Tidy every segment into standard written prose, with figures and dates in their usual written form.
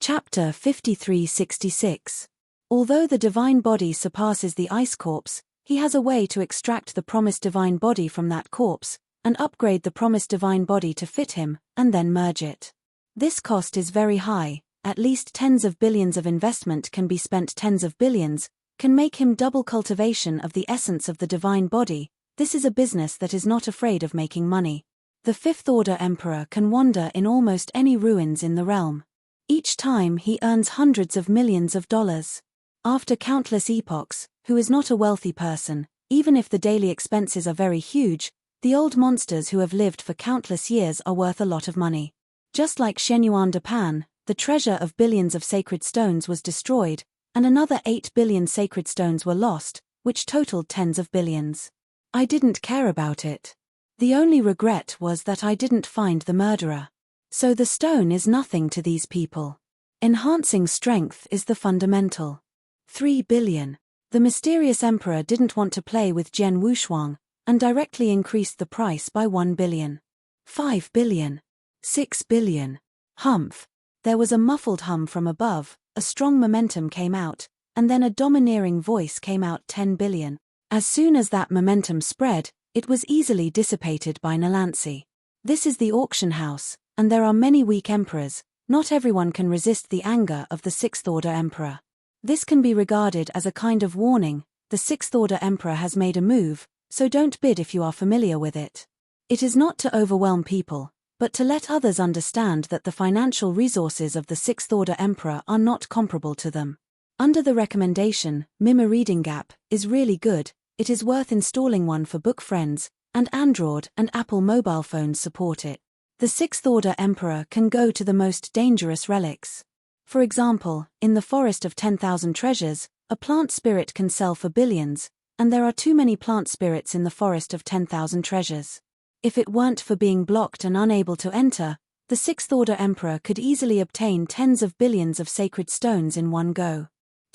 Chapter 5366. Although the divine body surpasses the ice corpse, he has a way to extract the promised divine body from that corpse, and upgrade the promised divine body to fit him, and then merge it. This cost is very high, at least tens of billions of investment can be spent, tens of billions, can make him double cultivation of the essence of the divine body. This is a business that is not afraid of making money. The Fifth Order Emperor can wander in almost any ruins in the realm. Each time he earns hundreds of millions of dollars. After countless epochs, who is not a wealthy person, even if the daily expenses are very huge, the old monsters who have lived for countless years are worth a lot of money. Just like Shenyuan Japan, the treasure of billions of sacred stones was destroyed, and another 8 billion sacred stones were lost, which totaled tens of billions. I didn't care about it. The only regret was that I didn't find the murderer. So the stone is nothing to these people. Enhancing strength is the fundamental. 3 billion. The mysterious emperor didn't want to play with Jian Wushuang, and directly increased the price by 1 billion. 5 billion. 6 billion. Humph. There was a muffled hum from above, a strong momentum came out, and then a domineering voice came out. 10 billion. As soon as that momentum spread, it was easily dissipated by Nalansi. This is the auction house, and there are many weak emperors. Not everyone can resist the anger of the Sixth Order Emperor. This can be regarded as a kind of warning. The Sixth Order Emperor has made a move, so don't bid if you are familiar with it. It is not to overwhelm people, but to let others understand that the financial resources of the Sixth Order Emperor are not comparable to them. Under the recommendation, Mima Reading Gap is really good. It is worth installing one for book friends, and Android and Apple mobile phones support it. The Sixth Order Emperor can go to the most dangerous relics. For example, in the Forest of 10,000 Treasures, a plant spirit can sell for billions, and there are too many plant spirits in the Forest of 10,000 Treasures. If it weren't for being blocked and unable to enter, the Sixth Order Emperor could easily obtain tens of billions of sacred stones in one go.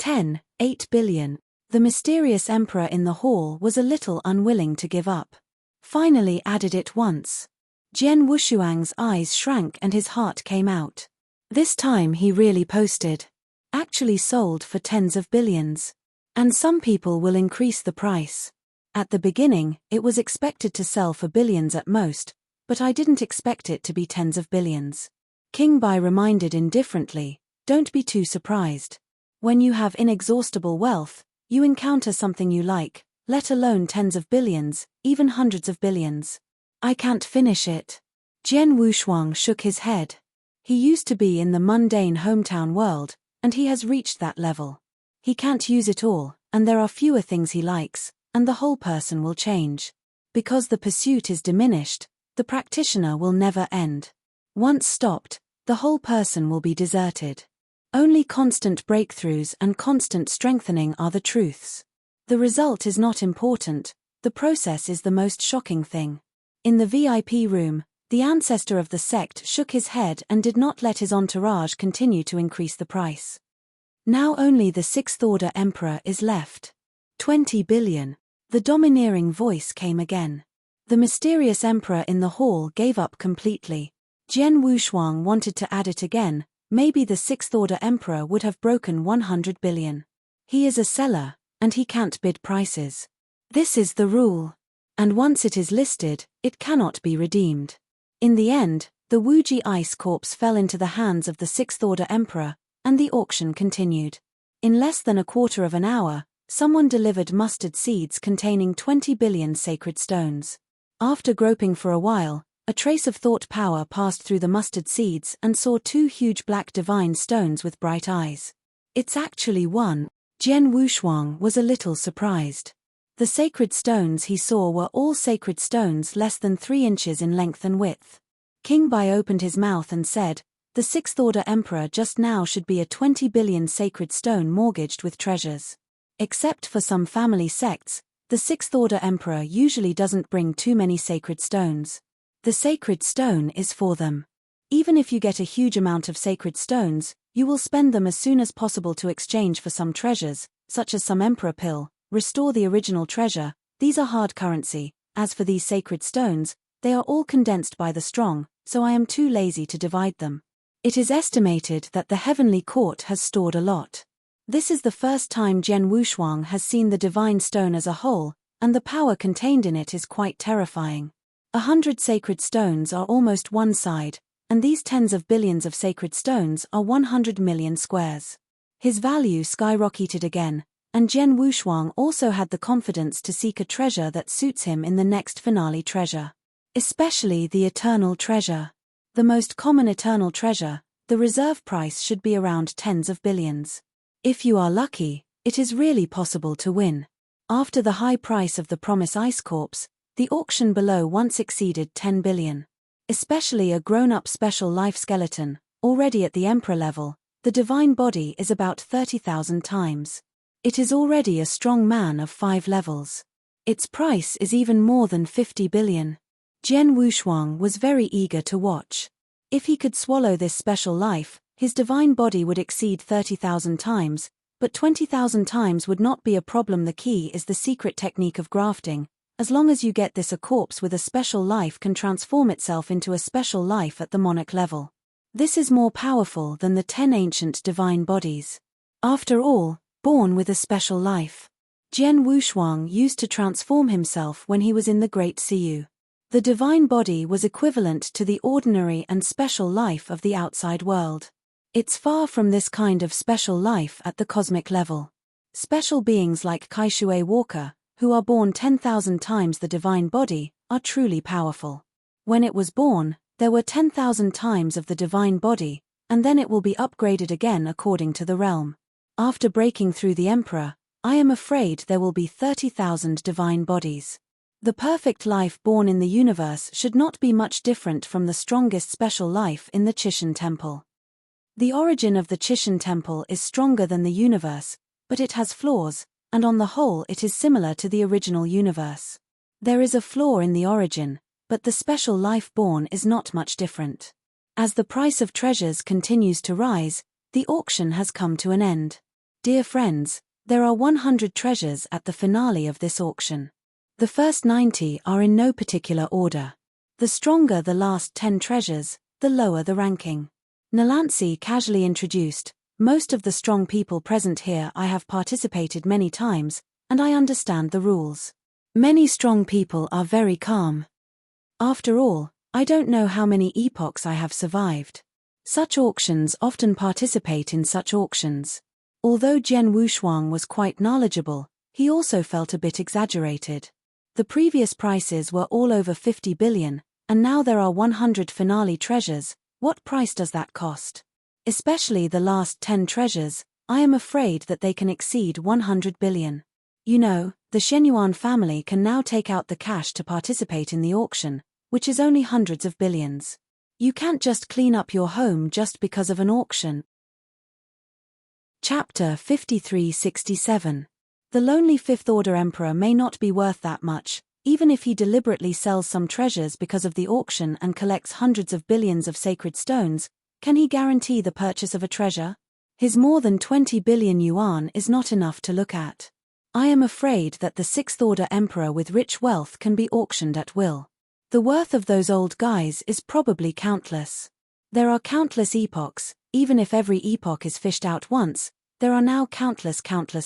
8 billion. The mysterious emperor in the hall was a little unwilling to give up. Finally added it once. Jian Wushuang's eyes shrank and his heart came out. This time he really posted. Actually sold for tens of billions. And some people will increase the price. At the beginning, it was expected to sell for billions at most, but I didn't expect it to be tens of billions. King Bai reminded indifferently, don't be too surprised. When you have inexhaustible wealth, you encounter something you like, let alone tens of billions, even hundreds of billions. I can't finish it. Jian Wushuang shook his head. He used to be in the mundane hometown world, and he has reached that level. He can't use it all, and there are fewer things he likes, and the whole person will change. Because the pursuit is diminished, the practitioner will never end. Once stopped, the whole person will be deserted. Only constant breakthroughs and constant strengthening are the truths. The result is not important, the process is the most shocking thing. In the VIP room, the ancestor of the sect shook his head and did not let his entourage continue to increase the price. Now only the Sixth Order Emperor is left. 20 billion. The domineering voice came again. The mysterious emperor in the hall gave up completely. Jian Wushuang wanted to add it again. Maybe the Sixth Order Emperor would have broken 100 billion. He is a seller, and he can't bid prices. This is the rule. And once it is listed, it cannot be redeemed. In the end, the Wuji Ice Corpse fell into the hands of the Sixth Order Emperor, and the auction continued. In less than a quarter of an hour, someone delivered mustard seeds containing 20 billion sacred stones. After groping for a while, a trace of thought power passed through the mustard seeds and saw 2 huge black divine stones with bright eyes. It's actually one. Jian Wushuang was a little surprised. The sacred stones he saw were all sacred stones less than 3 inches in length and width. King Bai opened his mouth and said, the Sixth Order Emperor just now should be a 20 billion sacred stone mortgaged with treasures. Except for some family sects, the Sixth Order Emperor usually doesn't bring too many sacred stones. The sacred stone is for them. Even if you get a huge amount of sacred stones, you will spend them as soon as possible to exchange for some treasures, such as some emperor pill. Restore the original treasure. These are hard currency. As for these sacred stones, they are all condensed by the strong, so I am too lazy to divide them. It is estimated that the heavenly court has stored a lot. This is the first time Jian Wushuang has seen the divine stone as a whole, and the power contained in it is quite terrifying. 100 sacred stones are almost one side, and these tens of billions of sacred stones are 100 million squares. His value skyrocketed again, and Jian Wushuang also had the confidence to seek a treasure that suits him in the next finale treasure. Especially the eternal treasure. The most common eternal treasure, the reserve price should be around tens of billions. If you are lucky, it is really possible to win. After the high price of the Promise Ice Corpse, the auction below once exceeded 10 billion. Especially a grown-up special life skeleton, already at the Emperor level, the divine body is about 30,000 times. It is already a strong man of 5 levels. Its price is even more than 50 billion. Jian Wushuang was very eager to watch. If he could swallow this special life, his divine body would exceed 30,000 times, but 20,000 times would not be a problem. The key is the secret technique of grafting. As long as you get this, a corpse with a special life can transform itself into a special life at the monarch level. This is more powerful than the 10 ancient divine bodies. After all, born with a special life. Jian Wushuang used to transform himself when he was in the Great Siyu. The divine body was equivalent to the ordinary and special life of the outside world. It's far from this kind of special life at the cosmic level. Special beings like Kaishui Walker, who are born 10,000 times the divine body, are truly powerful. When it was born, there were 10,000 times of the divine body, and then it will be upgraded again according to the realm. After breaking through the Emperor, I am afraid there will be 30,000 divine bodies. The perfect life born in the universe should not be much different from the strongest special life in the Chishan Temple. The origin of the Chishan Temple is stronger than the universe, but it has flaws, and on the whole it is similar to the original universe. There is a flaw in the origin, but the special life born is not much different. As the price of treasures continues to rise, the auction has come to an end. Dear friends, there are 100 treasures at the finale of this auction. The first 90 are in no particular order. The stronger the last 10 treasures, the lower the ranking. Nalansi casually introduced, most of the strong people present here I have participated many times, and I understand the rules. Many strong people are very calm. After all, I don't know how many epochs I have survived. Such auctions often participate in such auctions. Although Jian Wushuang was quite knowledgeable, he also felt a bit exaggerated. The previous prices were all over 50 billion, and now there are 100 finale treasures. What price does that cost? Especially the last 10 treasures, I am afraid that they can exceed 100 billion. You know, the Shenyuan family can now take out the cash to participate in the auction, which is only hundreds of billions. You can't just clean up your home just because of an auction. Chapter 5367. The lonely Fifth Order Emperor may not be worth that much, even if he deliberately sells some treasures because of the auction and collects hundreds of billions of sacred stones. Can he guarantee the purchase of a treasure? His more than 20 billion yuan is not enough to look at. I am afraid that the Sixth Order Emperor with rich wealth can be auctioned at will. The worth of those old guys is probably countless. There are countless epochs, even if every epoch is fished out once, there are now countless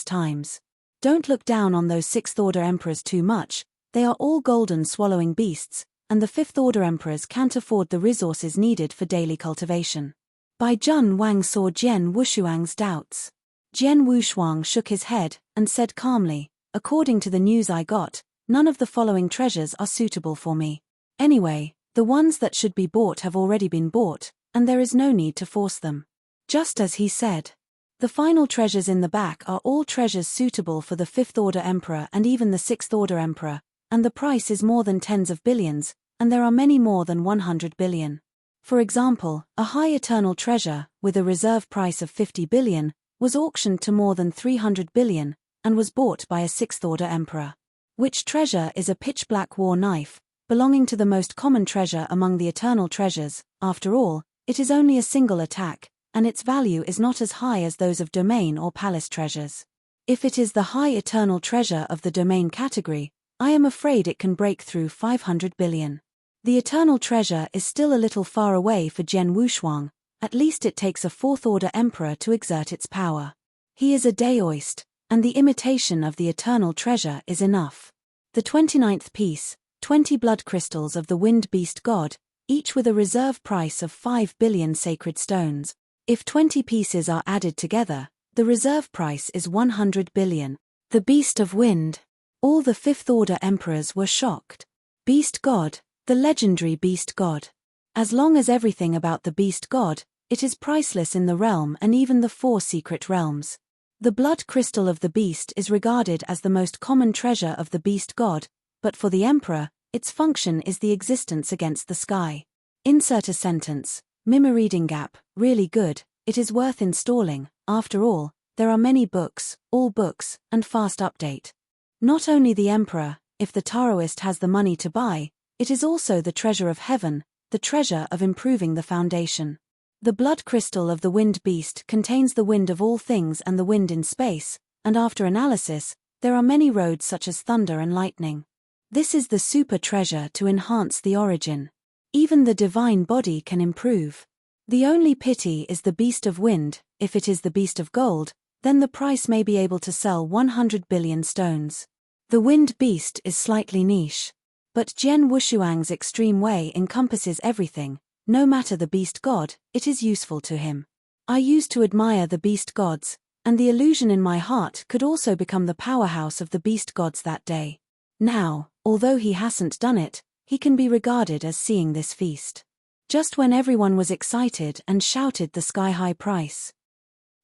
times. Don't look down on those Sixth Order Emperors too much, they are all golden swallowing beasts, and the Fifth Order Emperors can't afford the resources needed for daily cultivation. Bai Jun Wang saw Jian Wushuang's doubts. Jian Wushuang shook his head, and said calmly, according to the news I got, none of the following treasures are suitable for me. Anyway, the ones that should be bought have already been bought, and there is no need to force them. Just as he said. The final treasures in the back are all treasures suitable for the Fifth Order Emperor and even the Sixth Order Emperor, and the price is more than tens of billions, and there are many more than 100 billion. For example, a high eternal treasure, with a reserve price of 50 billion, was auctioned to more than 300 billion, and was bought by a Sixth Order Emperor. Which treasure is a pitch-black war knife, belonging to the most common treasure among the eternal treasures. After all, it is only a single attack, and its value is not as high as those of domain or palace treasures. If it is the high eternal treasure of the domain category, I am afraid it can break through 500 billion. The eternal treasure is still a little far away for Jian Wushuang, At least it takes a fourth-order emperor to exert its power. He is a daoist, and the imitation of the eternal treasure is enough. The 29th piece, 20 blood crystals of the wind beast god, each with a reserve price of 5 billion sacred stones. If 20 pieces are added together, the reserve price is 100 billion. The beast of wind. All the fifth-order emperors were shocked. Beast god, the legendary beast god. As long as everything about the beast god, it is priceless in the realm and even the 4 secret realms. The blood crystal of the beast is regarded as the most common treasure of the beast god, but for the emperor, its function is the existence against the sky. Insert a sentence. Mima reading gap, really good, it is worth installing. After all, there are many books, all books, and fast update. Not only the emperor, if the Taoist has the money to buy, it is also the treasure of heaven, the treasure of improving the foundation. The blood crystal of the wind beast contains the wind of all things and the wind in space, and after analysis, there are many roads such as thunder and lightning. This is the super treasure to enhance the origin. Even the divine body can improve. The only pity is the beast of wind. If it is the beast of gold, then the price may be able to sell 100 billion stones. The wind beast is slightly niche. But Jian Wushuang's extreme way encompasses everything. No matter the beast god, it is useful to him. I used to admire the beast gods, and the illusion in my heart could also become the powerhouse of the beast gods that day. Now, although he hasn't done it, he can be regarded as seeing this feast. Just when everyone was excited and shouted the sky-high price.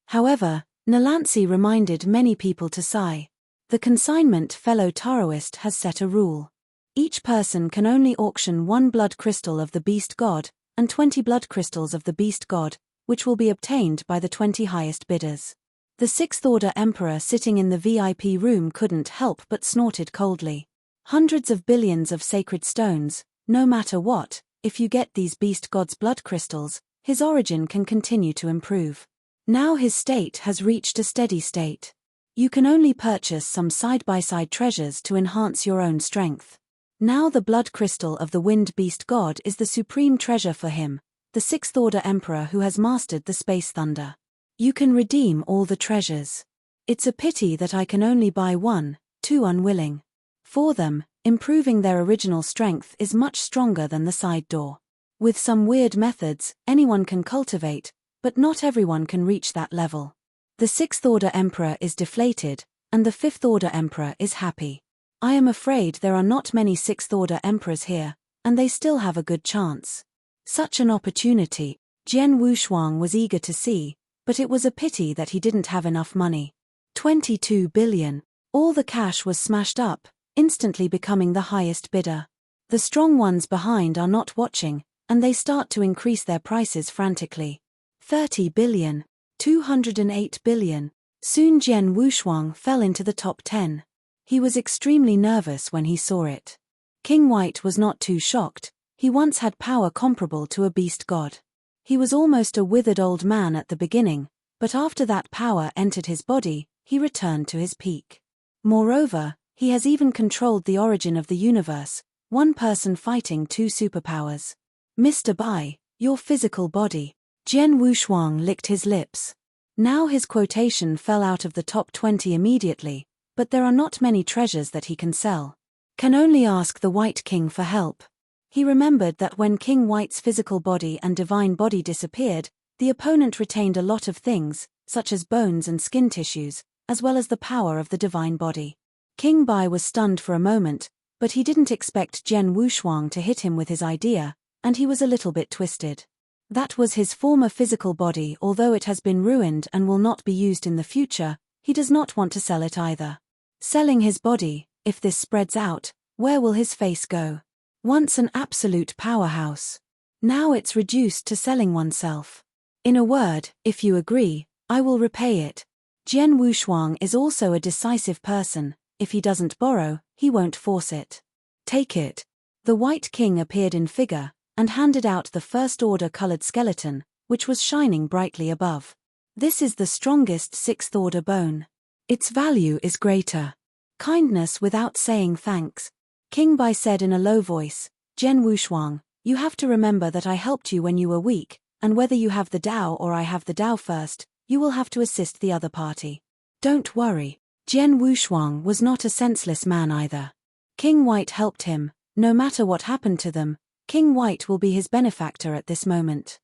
However, Nalansi reminded many people to sigh. The consignment fellow Taoist has set a rule. Each person can only auction 1 blood crystal of the beast god, and 20 blood crystals of the beast god, which will be obtained by the 20 highest bidders. The 6th-order emperor sitting in the VIP room couldn't help but snorted coldly. Hundreds of billions of sacred stones, no matter what, if you get these beast gods' blood crystals, his origin can continue to improve. Now his state has reached a steady state. You can only purchase some side-by-side treasures to enhance your own strength. Now the blood crystal of the wind beast god is the supreme treasure for him, the 6th-order emperor who has mastered the space thunder. You can redeem all the treasures. It's a pity that I can only buy 1, too unwilling. For them, improving their original strength is much stronger than the side door. With some weird methods, anyone can cultivate, but not everyone can reach that level. The 6th-order emperor is deflated, and the 5th-order emperor is happy. I am afraid there are not many 6th-order emperors here, and they still have a good chance. Such an opportunity, Jian Wushuang was eager to see, but it was a pity that he didn't have enough money. 22 billion. All the cash was smashed up, instantly becoming the highest bidder. The strong ones behind are not watching, and they start to increase their prices frantically. 30 billion. 208 billion. Soon Jian Wushuang fell into the top 10. He was extremely nervous when he saw it. King White was not too shocked. He once had power comparable to a beast god. He was almost a withered old man at the beginning, but after that power entered his body, he returned to his peak. Moreover, he has even controlled the origin of the universe, one person fighting 2 superpowers. Mr. Bai, your physical body. Jian Wushuang licked his lips. Now his quotation fell out of the top 20 immediately, but there are not many treasures that he can sell. Can only ask the White King for help. He remembered that when King White's physical body and divine body disappeared, the opponent retained a lot of things, such as bones and skin tissues, as well as the power of the divine body. King Bai was stunned for a moment, but he didn't expect Jian Wushuang to hit him with his idea, and he was a little bit twisted. That was his former physical body. Although it has been ruined and will not be used in the future, he does not want to sell it either. Selling his body, if this spreads out, where will his face go? Once an absolute powerhouse. Now it's reduced to selling oneself. In a word, if you agree, I will repay it. Jian Wushuang is also a decisive person. If he doesn't borrow, he won't force it. Take it. The White King appeared in figure, and handed out the first-order colored skeleton, which was shining brightly above. This is the strongest 6th-order bone. Its value is greater. Kindness without saying thanks. King Bai said in a low voice, Jian Wushuang, you have to remember that I helped you when you were weak, and whether you have the Dao or I have the Dao first, you will have to assist the other party. Don't worry. Jian Wushuang was not a senseless man either. King White helped him. No matter what happened to them, King White will be his benefactor at this moment.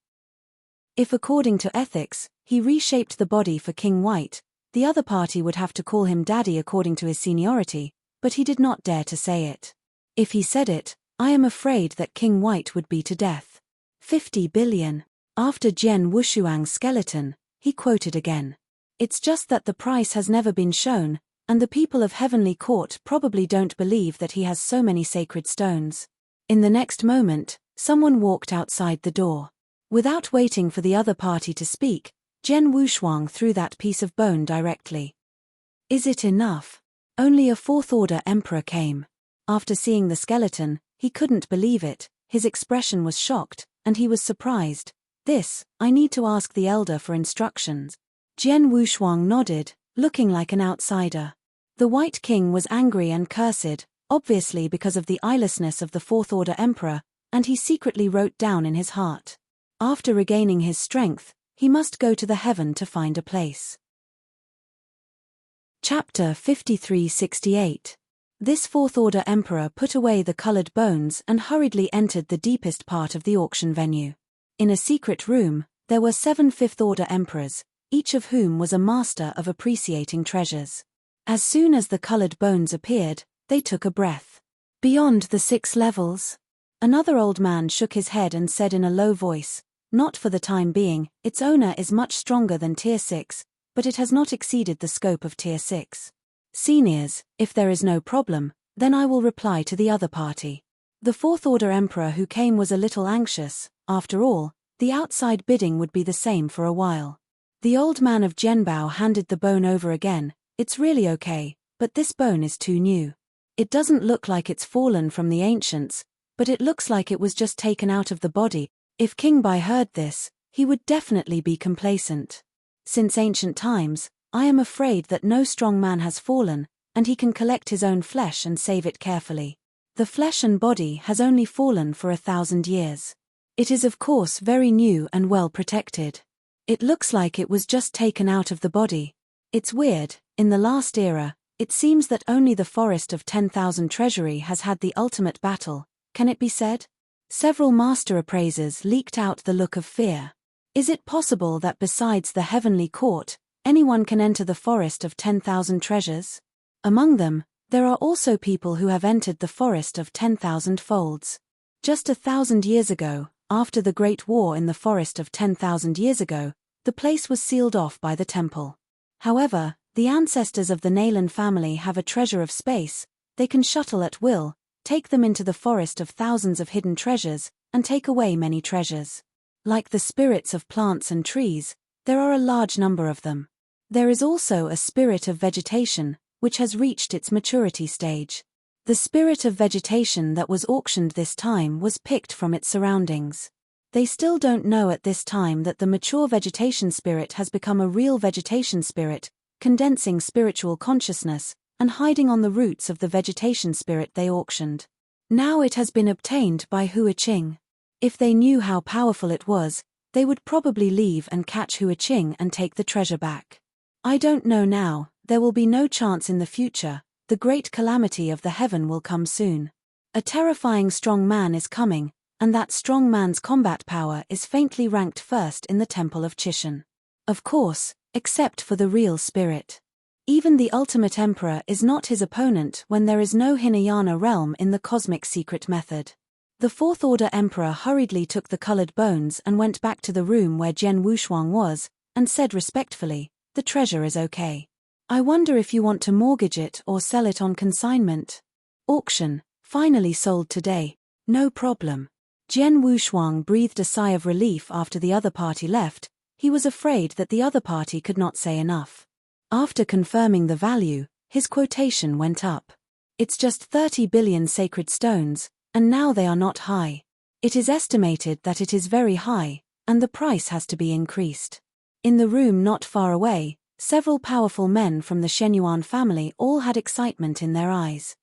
If according to ethics, he reshaped the body for King White, the other party would have to call him daddy according to his seniority, but he did not dare to say it. If he said it, I am afraid that King White would be to death. 50 billion. After Jian Wushuang's skeleton, he quoted again. It's just that the price has never been shown, and the people of Heavenly Court probably don't believe that he has so many sacred stones. In the next moment, someone walked outside the door. Without waiting for the other party to speak, Jian Wushuang threw that piece of bone directly. Is it enough? Only a fourth-order emperor came. After seeing the skeleton, he couldn't believe it, his expression was shocked, and he was surprised. I need to ask the elder for instructions. Jian Wushuang nodded, looking like an outsider. The White King was angry and cursed, obviously because of the eyelessness of the fourth-order emperor, and he secretly wrote down in his heart. After regaining his strength, he must go to the heaven to find a place. Chapter 5368. This fourth-order emperor put away the colored bones and hurriedly entered the deepest part of the auction venue. In a secret room, there were 7 fifth-order emperors, each of whom was a master of appreciating treasures. As soon as the colored bones appeared, they took a breath. Beyond the 6 levels? Another old man shook his head and said in a low voice, not for the time being, its owner is much stronger than Tier 6, but it has not exceeded the scope of Tier 6. Seniors, if there is no problem, then I will reply to the other party. The fourth-order emperor who came was a little anxious. After all, the outside bidding would be the same for a while. The old man of Zhenbao handed the bone over again. It's really okay, but this bone is too new. It doesn't look like it's fallen from the ancients, but it looks like it was just taken out of the body. If King Bai heard this, he would definitely be complacent. Since ancient times, I am afraid that no strong man has fallen, and he can collect his own flesh and save it carefully. The flesh and body has only fallen for 1,000 years. It is of course very new and well protected. It looks like it was just taken out of the body. It's weird, in the last era, it seems that only the Forest of 10,000 Treasury has had the ultimate battle, can it be said? Several master appraisers leaked out the look of fear. Is it possible that besides the Heavenly Court, anyone can enter the Forest of 10,000 Treasures? Among them, there are also people who have entered the Forest of 10,000 Folds. Just 1,000 years ago, after the Great War in the Forest of 10,000 years ago, the place was sealed off by the temple. However, the ancestors of the Nayland family have a treasure of space. They can shuttle at will, take them into the forest of thousands of hidden treasures, and take away many treasures. Like the spirits of plants and trees, there are a large number of them. There is also a spirit of vegetation, which has reached its maturity stage. The spirit of vegetation that was auctioned this time was picked from its surroundings. They still don't know at this time that the mature vegetation spirit has become a real vegetation spirit, condensing spiritual consciousness, and hiding on the roots of the vegetation spirit they auctioned. Now it has been obtained by Hua Qing. If they knew how powerful it was, they would probably leave and catch Hua Qing and take the treasure back. I don't know now, there will be no chance in the future. The great calamity of the heaven will come soon. A terrifying strong man is coming, and that strong man's combat power is faintly ranked first in the Temple of Chishan. Of course, except for the real spirit. Even the ultimate emperor is not his opponent when there is no Hinayana realm in the cosmic secret method. The fourth-order emperor hurriedly took the colored bones and went back to the room where Jian Wushuang was, and said respectfully, "The treasure is okay. I wonder if you want to mortgage it or sell it on consignment." Auction, finally sold today, no problem. Jian Wushuang breathed a sigh of relief after the other party left. He was afraid that the other party could not say enough. After confirming the value, his quotation went up. It's just 30 billion sacred stones, and now they are not high. It is estimated that it is very high, and the price has to be increased. In the room not far away, several powerful men from the Shenyuan family all had excitement in their eyes.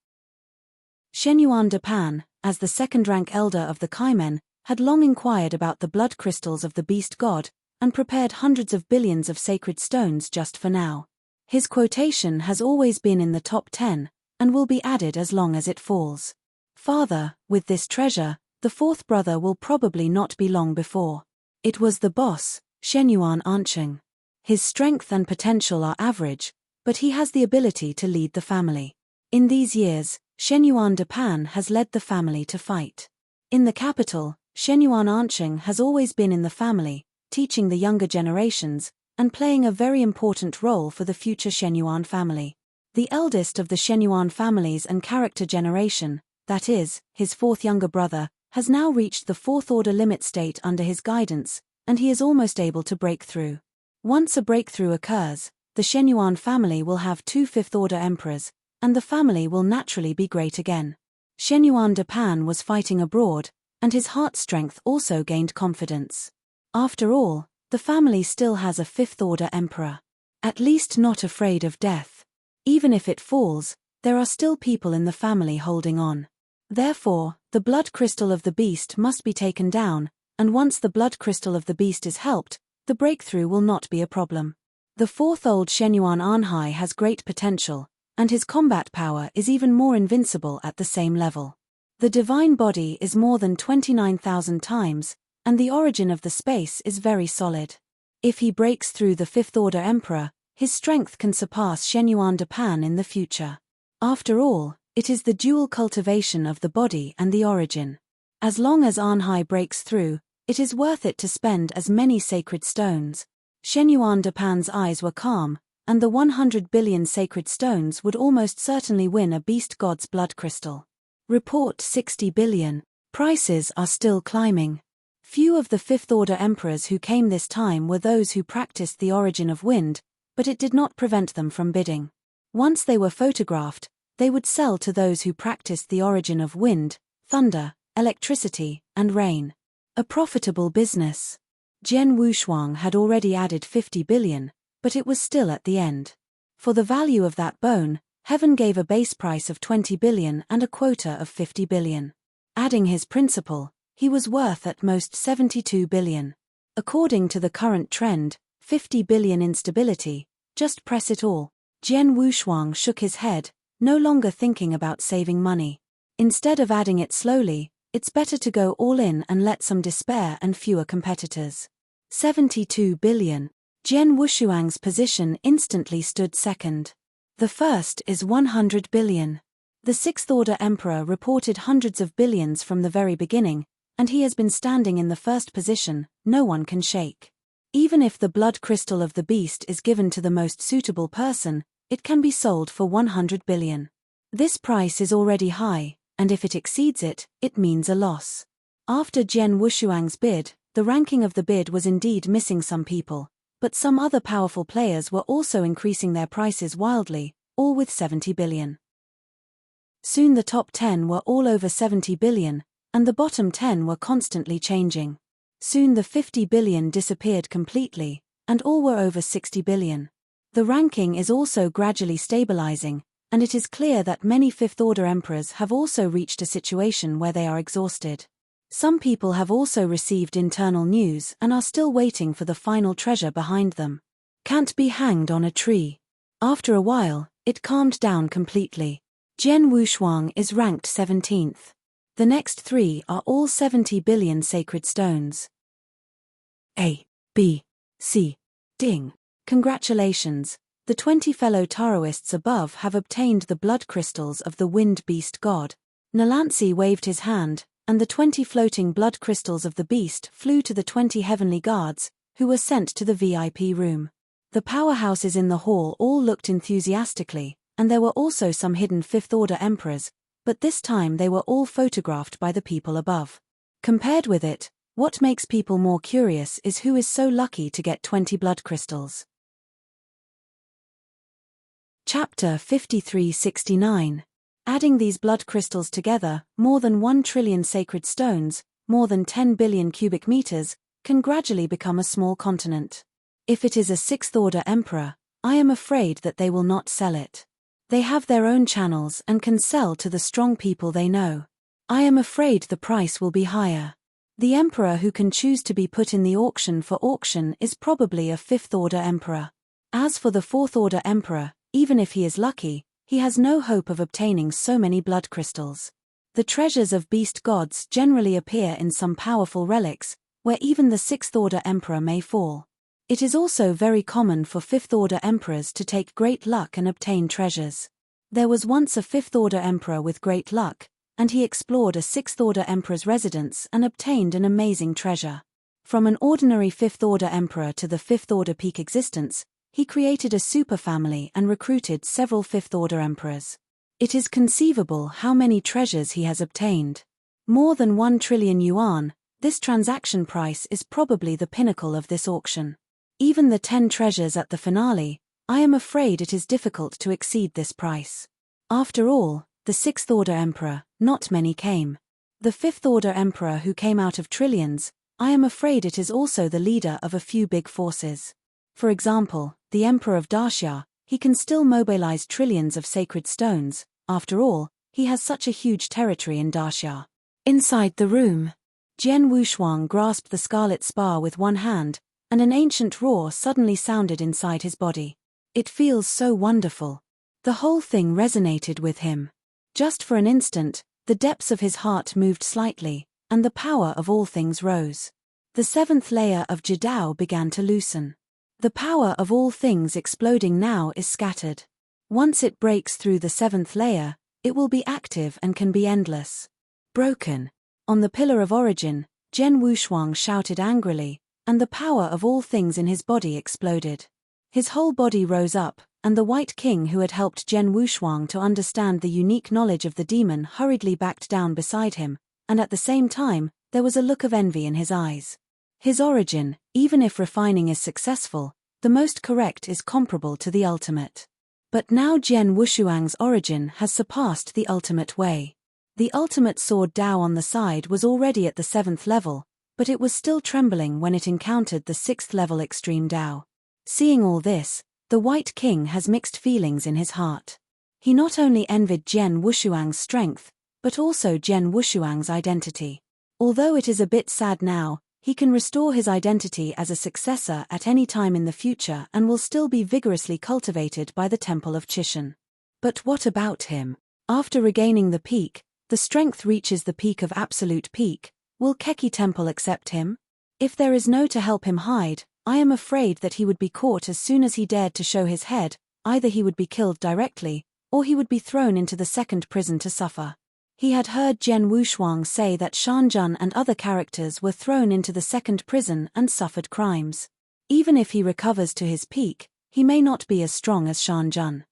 Shenyuan Depan, as the second-rank elder of the Kaimen, had long inquired about the blood crystals of the beast god, and prepared hundreds of billions of sacred stones just for now. His quotation has always been in the top 10, and will be added as long as it falls. Father, with this treasure, the fourth brother will probably not be long before. It was the boss, Shenyuan Ancheng. His strength and potential are average, but he has the ability to lead the family. In these years, Shenyuan Depan has led the family to fight. In the capital, Shenyuan Ancheng has always been in the family, teaching the younger generations, and playing a very important role for the future Shenyuan family. The eldest of the Shenyuan families and character generation, that is, his fourth younger brother, has now reached the fourth order limit state under his guidance, and he is almost able to break through. Once a breakthrough occurs, the Shenyuan family will have two fifth order emperors, and the family will naturally be great again. Shenyuan Depan was fighting abroad, and his heart strength also gained confidence. After all, the family still has a fifth order emperor. At least not afraid of death. Even if it falls, there are still people in the family holding on. Therefore, the blood crystal of the beast must be taken down, and once the blood crystal of the beast is helped, the breakthrough will not be a problem. The fourth old Shenyuan Anhai has great potential, and his combat power is even more invincible at the same level. The divine body is more than 29,000 times, and the origin of the space is very solid. If he breaks through the fifth order emperor, his strength can surpass Shenyuan Depan in the future. After all, it is the dual cultivation of the body and the origin. As long as Anhai breaks through, it is worth it to spend as many sacred stones. Shenyuan Depan's eyes were calm, and the 100 billion sacred stones would almost certainly win a beast god's blood crystal. Report 60 billion. Prices are still climbing. Few of the fifth order emperors who came this time were those who practiced the origin of wind, but it did not prevent them from bidding. Once they were photographed, they would sell to those who practiced the origin of wind, thunder, electricity, and rain. A profitable business. Jian Wushuang had already added 50 billion, but it was still at the end. For the value of that bone, Heaven gave a base price of 20 billion and a quota of 50 billion. Adding his principal, he was worth at most 72 billion. According to the current trend, 50 billion instability, just press it all. Jian Wushuang shook his head, no longer thinking about saving money. Instead of adding it slowly, it's better to go all in and let some despair and fewer competitors. 72 billion. Jian Wushuang's position instantly stood second. The first is 100 billion. The sixth order emperor reported hundreds of billions from the very beginning, and he has been standing in the first position, no one can shake. Even if the blood crystal of the beast is given to the most suitable person, it can be sold for 100 billion. This price is already high, and if it exceeds it, it means a loss. After Jian Wushuang's bid, the ranking of the bid was indeed missing some people, but some other powerful players were also increasing their prices wildly, all with 70 billion. Soon the top 10 were all over 70 billion, and the bottom 10 were constantly changing. Soon the 50 billion disappeared completely, and all were over 60 billion. The ranking is also gradually stabilizing, and it is clear that many fifth-order emperors have also reached a situation where they are exhausted. Some people have also received internal news and are still waiting for the final treasure behind them. Can't be hanged on a tree. After a while, it calmed down completely. Jian Wushuang is ranked 17th. The next three are all 70 billion sacred stones. A, B, C. Ding. Congratulations. The 20 fellow Taoists above have obtained the blood crystals of the wind beast god. Nalansi waved his hand, and the 20 floating blood crystals of the beast flew to the 20 heavenly guards, who were sent to the VIP room. The powerhouses in the hall all looked enthusiastically, and there were also some hidden fifth-order emperors, but this time they were all photographed by the people above. Compared with it, what makes people more curious is who is so lucky to get 20 blood crystals. Chapter 5369. Adding these blood crystals together, more than 1 trillion sacred stones, more than 10 billion cubic meters, can gradually become a small continent. If it is a sixth-order emperor, I am afraid that they will not sell it. They have their own channels and can sell to the strong people they know. I am afraid the price will be higher. The emperor who can choose to be put in the auction for auction is probably a fifth-order emperor. As for the fourth-order emperor, even if he is lucky, he has no hope of obtaining so many blood crystals. The treasures of beast gods generally appear in some powerful relics, where even the sixth-order emperor may fall. It is also very common for fifth-order emperors to take great luck and obtain treasures. There was once a fifth-order emperor with great luck, and he explored a sixth-order emperor's residence and obtained an amazing treasure. From an ordinary fifth-order emperor to the fifth-order peak existence, he created a superfamily and recruited several fifth-order emperors. It is conceivable how many treasures he has obtained. More than 1 trillion yuan, this transaction price is probably the pinnacle of this auction. Even the 10 treasures at the finale, I am afraid it is difficult to exceed this price. After all, the sixth-order emperor, not many came. The fifth-order emperor who came out of trillions, I am afraid it is also the leader of a few big forces. For example, the emperor of Daxia, he can still mobilize trillions of sacred stones. After all, he has such a huge territory in Daxia. Inside the room, Jian Wushuang grasped the scarlet spar with one hand, and an ancient roar suddenly sounded inside his body. It feels so wonderful. The whole thing resonated with him. Just for an instant, the depths of his heart moved slightly, and the power of all things rose. The seventh layer of Jidao began to loosen. The power of all things exploding now is scattered. Once it breaks through the seventh layer, it will be active and can be endless. Broken. On the pillar of origin, Jian Wushuang shouted angrily, and the power of all things in his body exploded. His whole body rose up, and the White King who had helped Jian Wushuang to understand the unique knowledge of the demon hurriedly backed down beside him, and at the same time, there was a look of envy in his eyes. His origin, even if refining is successful, the most correct is comparable to the ultimate. But now Jian Wushuang's origin has surpassed the ultimate way. The ultimate sword Dao on the side was already at the 7th level, but it was still trembling when it encountered the 6th level extreme Dao. Seeing all this, the White King has mixed feelings in his heart. He not only envied Jian Wushuang's strength, but also Jian Wushuang's identity. Although it is a bit sad now, he can restore his identity as a successor at any time in the future and will still be vigorously cultivated by the Temple of Chishan. But what about him? After regaining the peak, the strength reaches the peak of absolute peak. Will Keki Temple accept him? If there is no to help him hide, I am afraid that he would be caught as soon as he dared to show his head. Either he would be killed directly, or he would be thrown into the second prison to suffer. He had heard Jian Wushuang say that Shanjun and other characters were thrown into the second prison and suffered crimes. Even if he recovers to his peak, he may not be as strong as Shanjun.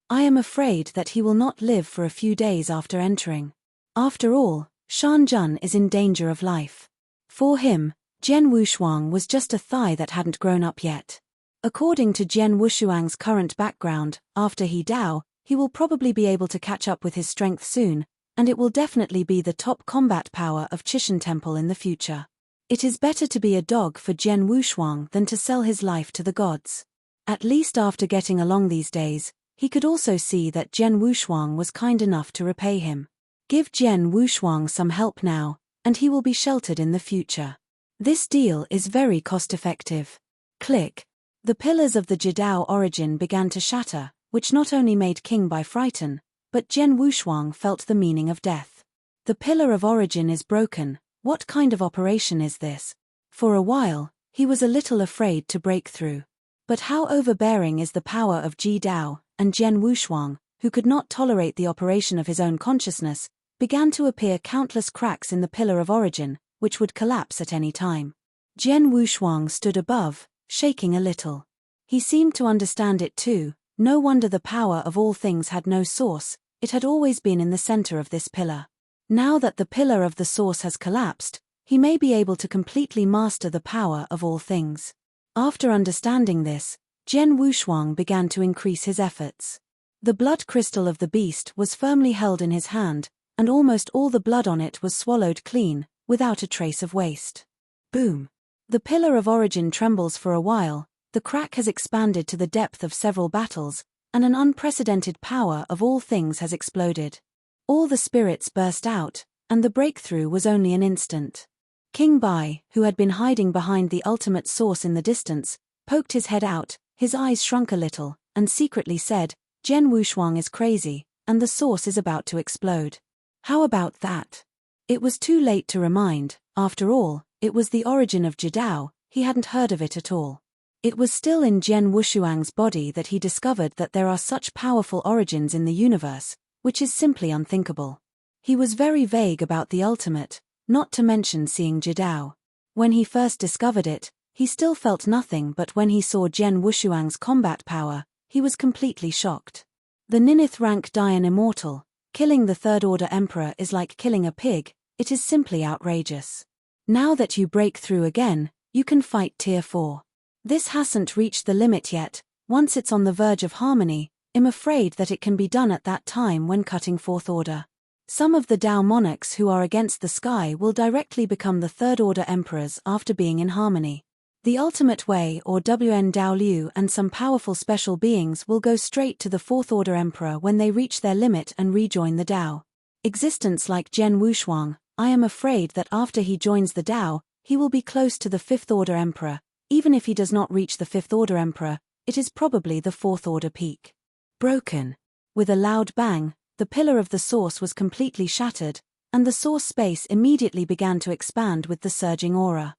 I am afraid that he will not live for a few days after entering. After all, Shanjun is in danger of life. For him, Jian Wushuang was just a thigh that hadn't grown up yet. According to Jian Wushuang's current background, after he Dao, he will probably be able to catch up with his strength soon, and it will definitely be the top combat power of Chishan Temple in the future. It is better to be a dog for Jian Wushuang than to sell his life to the gods. At least after getting along these days, he could also see that Jian Wushuang was kind enough to repay him. Give Jian Wushuang some help now, and he will be sheltered in the future. This deal is very cost-effective. Click. The pillars of the Jidao origin began to shatter, which not only made King Bai frighten, but Jian Wushuang felt the meaning of death. The pillar of origin is broken. What kind of operation is this? For a while, he was a little afraid to break through. But how overbearing is the power of Ji Dao, and Jian Wushuang, who could not tolerate the operation of his own consciousness, began to appear countless cracks in the pillar of origin, which would collapse at any time. Jian Wushuang stood above, shaking a little. He seemed to understand it too. No wonder the power of all things had no source, it had always been in the center of this pillar. Now that the pillar of the source has collapsed, he may be able to completely master the power of all things. After understanding this, Jian Wushuang began to increase his efforts. The blood crystal of the beast was firmly held in his hand, and almost all the blood on it was swallowed clean, without a trace of waste. Boom! The pillar of origin trembles for a while. The crack has expanded to the depth of several battles, and an unprecedented power of all things has exploded. All the spirits burst out, and the breakthrough was only an instant. King Bai, who had been hiding behind the ultimate source in the distance, poked his head out, his eyes shrunk a little, and secretly said, "Jian Wushuang is crazy, and the source is about to explode. How about that?" It was too late to remind. After all, it was the origin of Jidao. He hadn't heard of it at all. It was still in Jian Wushuang's body that he discovered that there are such powerful origins in the universe, which is simply unthinkable. He was very vague about the ultimate, not to mention seeing Jidao. When he first discovered it, he still felt nothing, but when he saw Jian Wushuang's combat power, he was completely shocked. The ninth rank Dian Immortal, killing the Third Order Emperor is like killing a pig. It is simply outrageous. Now that you break through again, you can fight Tier 4. This hasn't reached the limit yet. Once it's on the verge of harmony, I'm afraid that it can be done at that time when cutting Fourth Order. Some of the Dao monarchs who are against the sky will directly become the Third Order Emperors after being in harmony. The Ultimate Way or WN Dao Liu and some powerful special beings will go straight to the Fourth Order Emperor when they reach their limit and rejoin the Dao. Existence like Jian Wushuang, I am afraid that after he joins the Dao, he will be close to the Fifth Order Emperor. Even if he does not reach the Fifth Order Emperor, it is probably the Fourth Order peak. Broken. With a loud bang, the pillar of the source was completely shattered, and the source space immediately began to expand with the surging aura.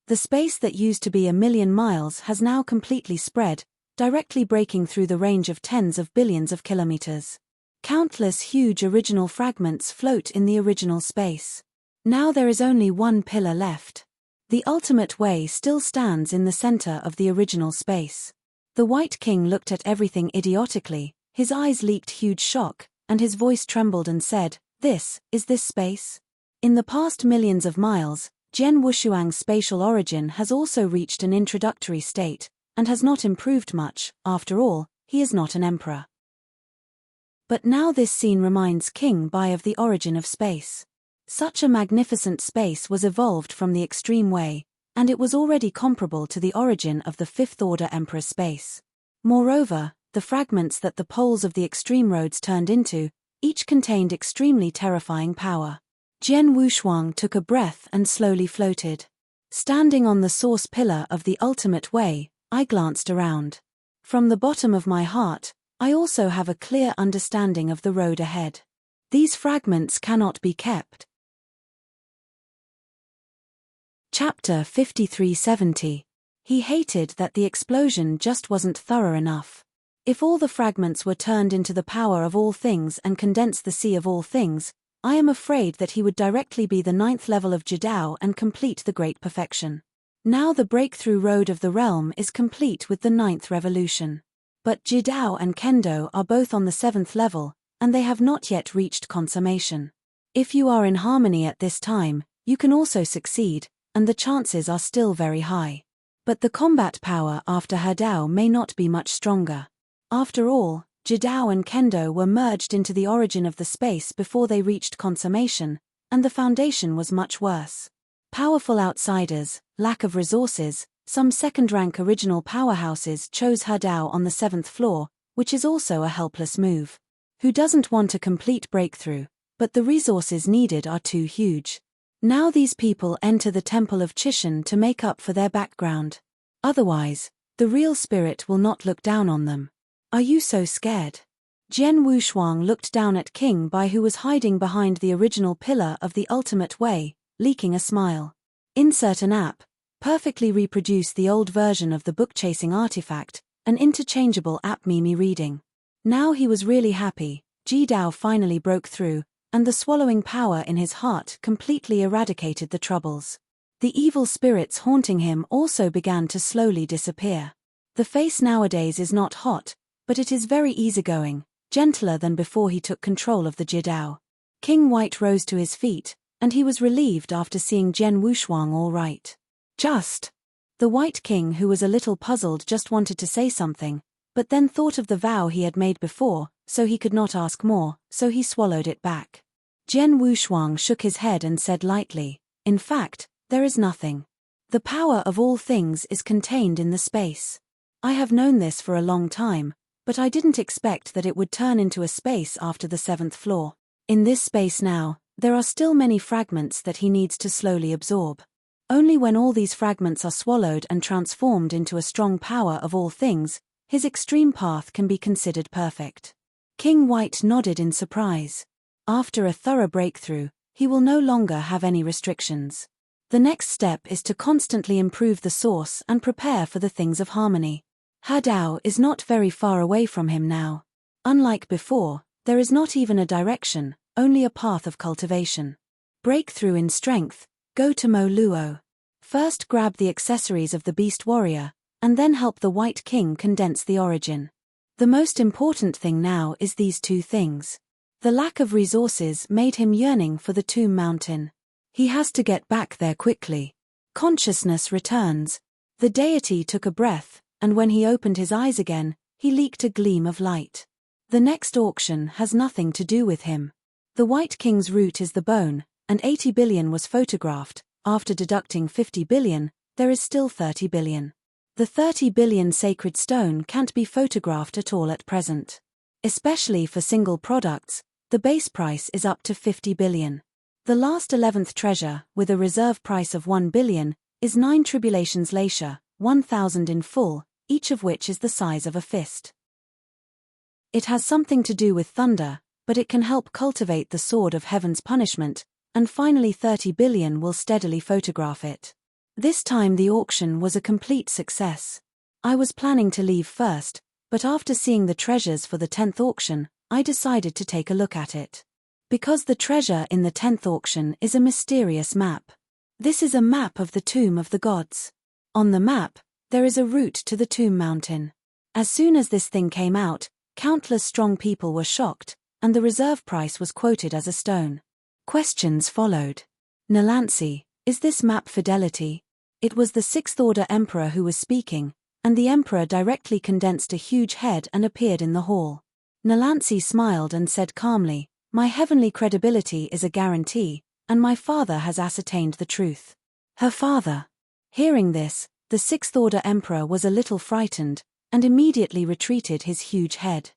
The space that used to be 1,000,000 miles has now completely spread, directly breaking through the range of tens of billions of kilometers. Countless huge original fragments float in the original space. Now there is only one pillar left. The Ultimate Way still stands in the center of the original space. The White King looked at everything idiotically, his eyes leaked huge shock, and his voice trembled and said, "This space?" In the past millions of miles, Jian Wushuang's spatial origin has also reached an introductory state, and has not improved much. After all, he is not an emperor. But now this scene reminds King Bai of the origin of space. Such a magnificent space was evolved from the extreme way, and it was already comparable to the origin of the Fifth Order Emperor's space. Moreover, the fragments that the poles of the extreme roads turned into, each contained extremely terrifying power. Jian Wushuang took a breath and slowly floated. Standing on the source pillar of the Ultimate Way, I glanced around. From the bottom of my heart, I also have a clear understanding of the road ahead. These fragments cannot be kept. Chapter 5370. He hated that the explosion just wasn't thorough enough. If all the fragments were turned into the power of all things and condensed the sea of all things, I am afraid that he would directly be the 9th level of Jidao and complete the great perfection. Now the breakthrough road of the realm is complete with the 9th revolution. But Jidao and Kendo are both on the 7th level, and they have not yet reached consummation. If you are in harmony at this time, you can also succeed, and the chances are still very high. But the combat power after her Dao may not be much stronger. After all, Jidao and Kendo were merged into the origin of the space before they reached consummation, and the foundation was much worse. Powerful outsiders, lack of resources, some second-rank original powerhouses chose her Dao on the 7th floor, which is also a helpless move. Who doesn't want a complete breakthrough, but the resources needed are too huge. Now these people enter the Temple of Chishan to make up for their background. Otherwise, the real spirit will not look down on them. Are you so scared? Jian Wushuang looked down at King Bai, who was hiding behind the original pillar of the Ultimate Way, leaking a smile. Insert an app. Perfectly reproduce the old version of the book-chasing artifact, an interchangeable app Mimi reading. Now he was really happy. Jidao finally broke through, and the swallowing power in his heart completely eradicated the troubles. The evil spirits haunting him also began to slowly disappear. The face nowadays is not hot, but it is very easygoing, gentler than before he took control of the Jidao. King White rose to his feet, and he was relieved after seeing Jian Wushuang all right. The White King, who was a little puzzled, just wanted to say something, but then thought of the vow he had made before, so he could not ask more, so he swallowed it back. Jian Wushuang shook his head and said lightly, "In fact, there is nothing. The power of all things is contained in the space. I have known this for a long time, but I didn't expect that it would turn into a space after the 7th floor. In this space now, there are still many fragments that he needs to slowly absorb. Only when all these fragments are swallowed and transformed into a strong power of all things, his extreme path can be considered perfect. King White nodded in surprise. After a thorough breakthrough, he will no longer have any restrictions. The next step is to constantly improve the source and prepare for the things of harmony. Hadao is not very far away from him now. Unlike before, there is not even a direction, only a path of cultivation. Breakthrough in strength, go to Mo Luo. First grab the accessories of the Beast Warrior, and then help the White King condense the origin. The most important thing now is these two things. The lack of resources made him yearning for the Tomb Mountain. He has to get back there quickly. Consciousness returns. The deity took a breath, and when he opened his eyes again, he leaked a gleam of light. The next auction has nothing to do with him. The White King's root is the bone, and 80 billion was photographed. After deducting 50 billion, there is still 30 billion. The 30 billion sacred stone can't be photographed at all at present. Especially for single products, the base price is up to 50 billion. The last 11th treasure, with a reserve price of 1 billion, is 9 tribulations later, 1,000 in full, each of which is the size of a fist. It has something to do with thunder, but it can help cultivate the sword of heaven's punishment, and finally 30 billion will steadily photograph it. This time the auction was a complete success. I was planning to leave first, but after seeing the treasures for the 10th auction, I decided to take a look at it. Because the treasure in the 10th auction is a mysterious map. This is a map of the Tomb of the Gods. On the map, there is a route to the Tomb Mountain. As soon as this thing came out, countless strong people were shocked, and the reserve price was quoted as a stone. Questions followed. Nalansi, is this map fidelity? It was the 6th Order Emperor who was speaking, and the Emperor directly condensed a huge head and appeared in the hall. Nalansi smiled and said calmly, "My heavenly credibility is a guarantee, and my father has ascertained the truth." Her father. Hearing this, the 6th Order Emperor was a little frightened, and immediately retreated his huge head.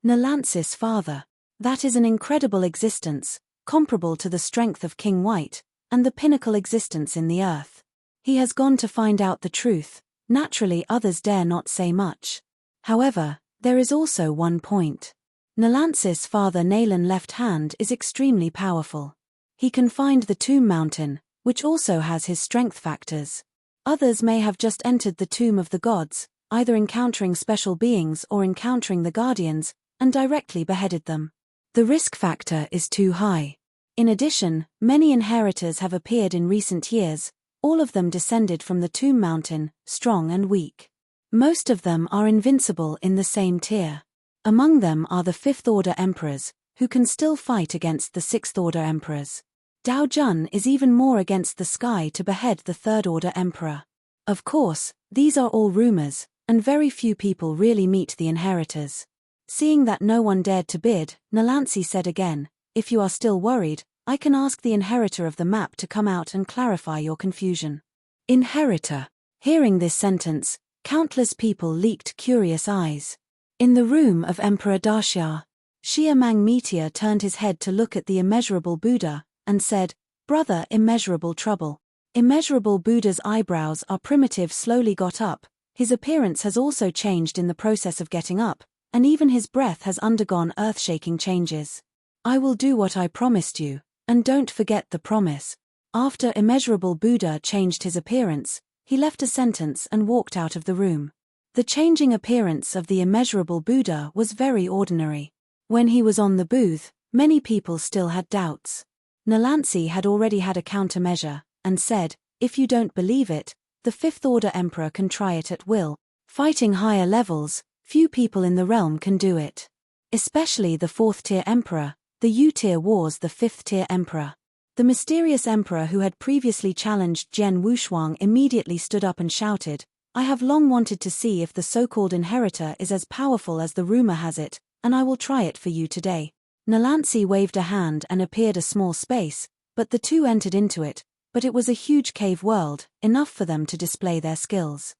Nalansi's father. That is an incredible existence, comparable to the strength of King White, and the pinnacle existence in the earth. He has gone to find out the truth. Naturally others dare not say much. However, there is also one point. Nalansi's father Nalan left hand is extremely powerful. He can find the Tomb Mountain, which also has his strength factors. Others may have just entered the Tomb of the Gods, either encountering special beings or encountering the Guardians, and directly beheaded them. The risk factor is too high. In addition, many inheritors have appeared in recent years, all of them descended from the Tomb Mountain, strong and weak. Most of them are invincible in the same tier. Among them are the 5th Order Emperors, who can still fight against the 6th Order Emperors. Dao Jun is even more against the sky to behead the 3rd Order Emperor. Of course, these are all rumors, and very few people really meet the inheritors. Seeing that no one dared to bid, Nalansi said again, "If you are still worried, I can ask the inheritor of the map to come out and clarify your confusion." Inheritor. Hearing this sentence, countless people leaked curious eyes. In the room of Emperor Daxia, Xiamang Meteor turned his head to look at the immeasurable Buddha, and said, "Brother Immeasurable Trouble." Immeasurable Buddha's eyebrows are primitive slowly got up, his appearance has also changed in the process of getting up, and even his breath has undergone earth-shaking changes. "I will do what I promised you, and don't forget the promise." After Immeasurable Buddha changed his appearance, he left a sentence and walked out of the room. The changing appearance of the Immeasurable Buddha was very ordinary. When he was on the booth, many people still had doubts. Nalansi had already had a countermeasure, and said, "If you don't believe it, the 5th Order Emperor can try it at will. Fighting higher levels, few people in the realm can do it. Especially the 4th-tier Emperor, the U-tier wars the 5th-tier Emperor." The mysterious Emperor who had previously challenged Jian Wushuang immediately stood up and shouted, "I have long wanted to see if the so-called inheritor is as powerful as the rumor has it, and I will try it for you today." Nalansi waved a hand and appeared a small space, but the two entered into it, but it was a huge cave world, enough for them to display their skills.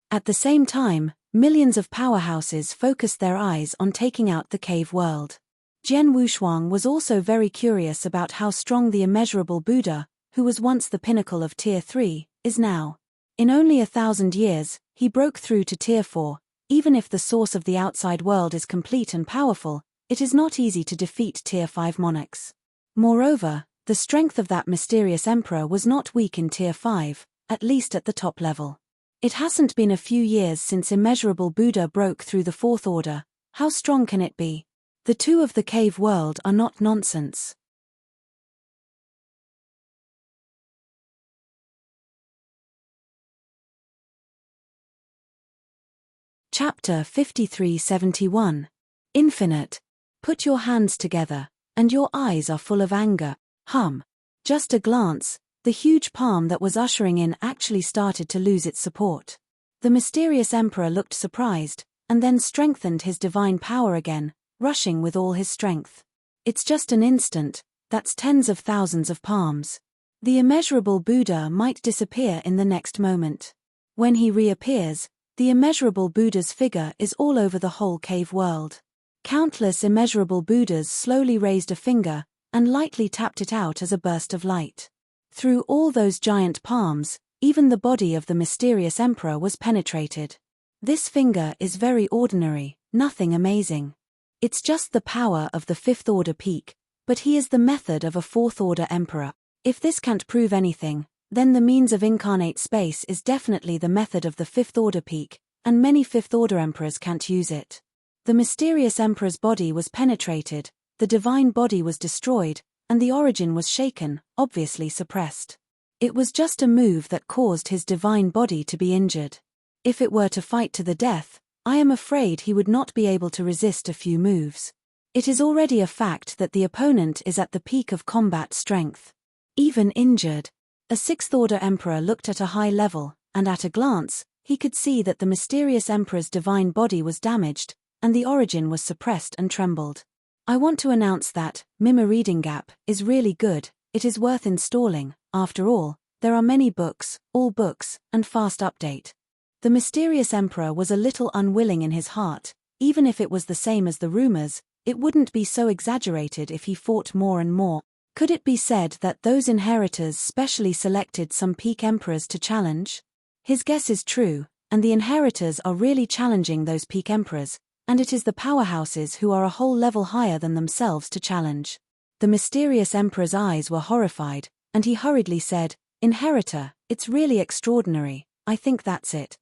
At the same time, millions of powerhouses focused their eyes on taking out the cave world. Jian Wushuang was also very curious about how strong the immeasurable Buddha, who was once the pinnacle of Tier 3, is now. In only 1,000 years, he broke through to Tier 4. Even if the source of the outside world is complete and powerful, it is not easy to defeat Tier 5 monarchs. Moreover, the strength of that mysterious emperor was not weak in Tier 5, at least at the top level. It hasn't been a few years since immeasurable Buddha broke through the fourth order. How strong can it be? The two of the cave world are not nonsense. Chapter 5371. Infinite. Put your hands together, and your eyes are full of anger. Just a glance, the huge palm that was ushering in actually started to lose its support. The mysterious emperor looked surprised, and then strengthened his divine power again, rushing with all his strength. It's just an instant, that's tens of thousands of palms. The immeasurable Buddha might disappear in the next moment. When he reappears, the immeasurable Buddha's figure is all over the whole cave world. Countless immeasurable Buddhas slowly raised a finger, and lightly tapped it out as a burst of light. Through all those giant palms, even the body of the mysterious emperor was penetrated. This finger is very ordinary, nothing amazing. It's just the power of the fifth order peak, but he is the method of a fourth order emperor. If this can't prove anything, then the means of incarnate space is definitely the method of the fifth order peak, and many fifth order emperors can't use it. The mysterious emperor's body was penetrated, the divine body was destroyed, and the origin was shaken, obviously suppressed. It was just a move that caused his divine body to be injured. If it were to fight to the death, I am afraid he would not be able to resist a few moves. It is already a fact that the opponent is at the peak of combat strength. Even injured, a sixth order emperor looked at a high level, and at a glance, he could see that the mysterious emperor's divine body was damaged, and the origin was suppressed and trembled. I want to announce that Mima Reading Gap is really good. It is worth installing. After all, there are many books, all books, and fast update. The mysterious emperor was a little unwilling in his heart. Even if it was the same as the rumors, it wouldn't be so exaggerated if he fought more and more. Could it be said that those inheritors specially selected some peak emperors to challenge? His guess is true, and the inheritors are really challenging those peak emperors, and it is the powerhouses who are a whole level higher than themselves to challenge. The mysterious emperor's eyes were horrified, and he hurriedly said, "Inheritor, it's really extraordinary, I think that's it."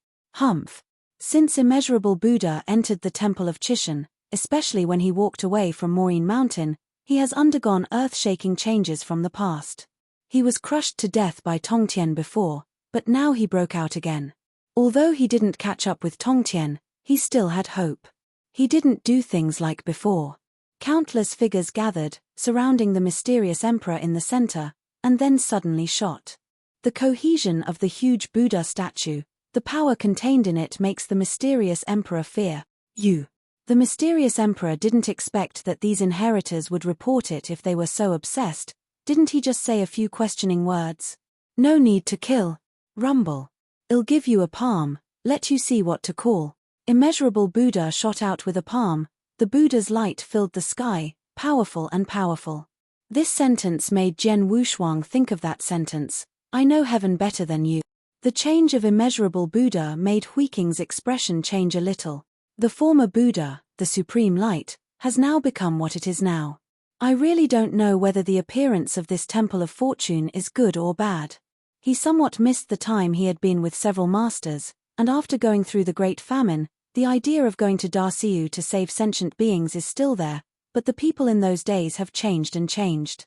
Since immeasurable Buddha entered the temple of Chishan, especially when he walked away from Maureen Mountain, he has undergone earth-shaking changes from the past. He was crushed to death by Tongtian before, but now he broke out again. Although he didn't catch up with Tongtian, he still had hope. He didn't do things like before. Countless figures gathered, surrounding the mysterious emperor in the center, and then suddenly shot. The cohesion of the huge Buddha statue, the power contained in it makes the mysterious emperor fear. The mysterious emperor didn't expect that these inheritors would report it if they were so obsessed. Didn't he just say a few questioning words? "No need to kill. Rumble. I'll give you a palm, let you see what to call." Immeasurable Buddha shot out with a palm. The Buddha's light filled the sky, powerful and powerful. This sentence made Jian Wushuang think of that sentence, "I know heaven better than you." The change of immeasurable Buddha made Huiking's expression change a little. The former Buddha, the supreme light, has now become what it is now. I really don't know whether the appearance of this temple of fortune is good or bad. He somewhat missed the time he had been with several masters, and after going through the Great Famine, the idea of going to Darciu to save sentient beings is still there, but the people in those days have changed and changed.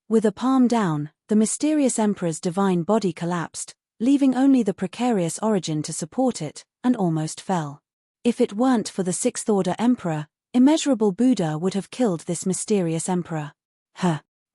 With a palm down, the mysterious emperor's divine body collapsed, leaving only the precarious origin to support it, and almost fell. If it weren't for the sixth order emperor, immeasurable Buddha would have killed this mysterious emperor.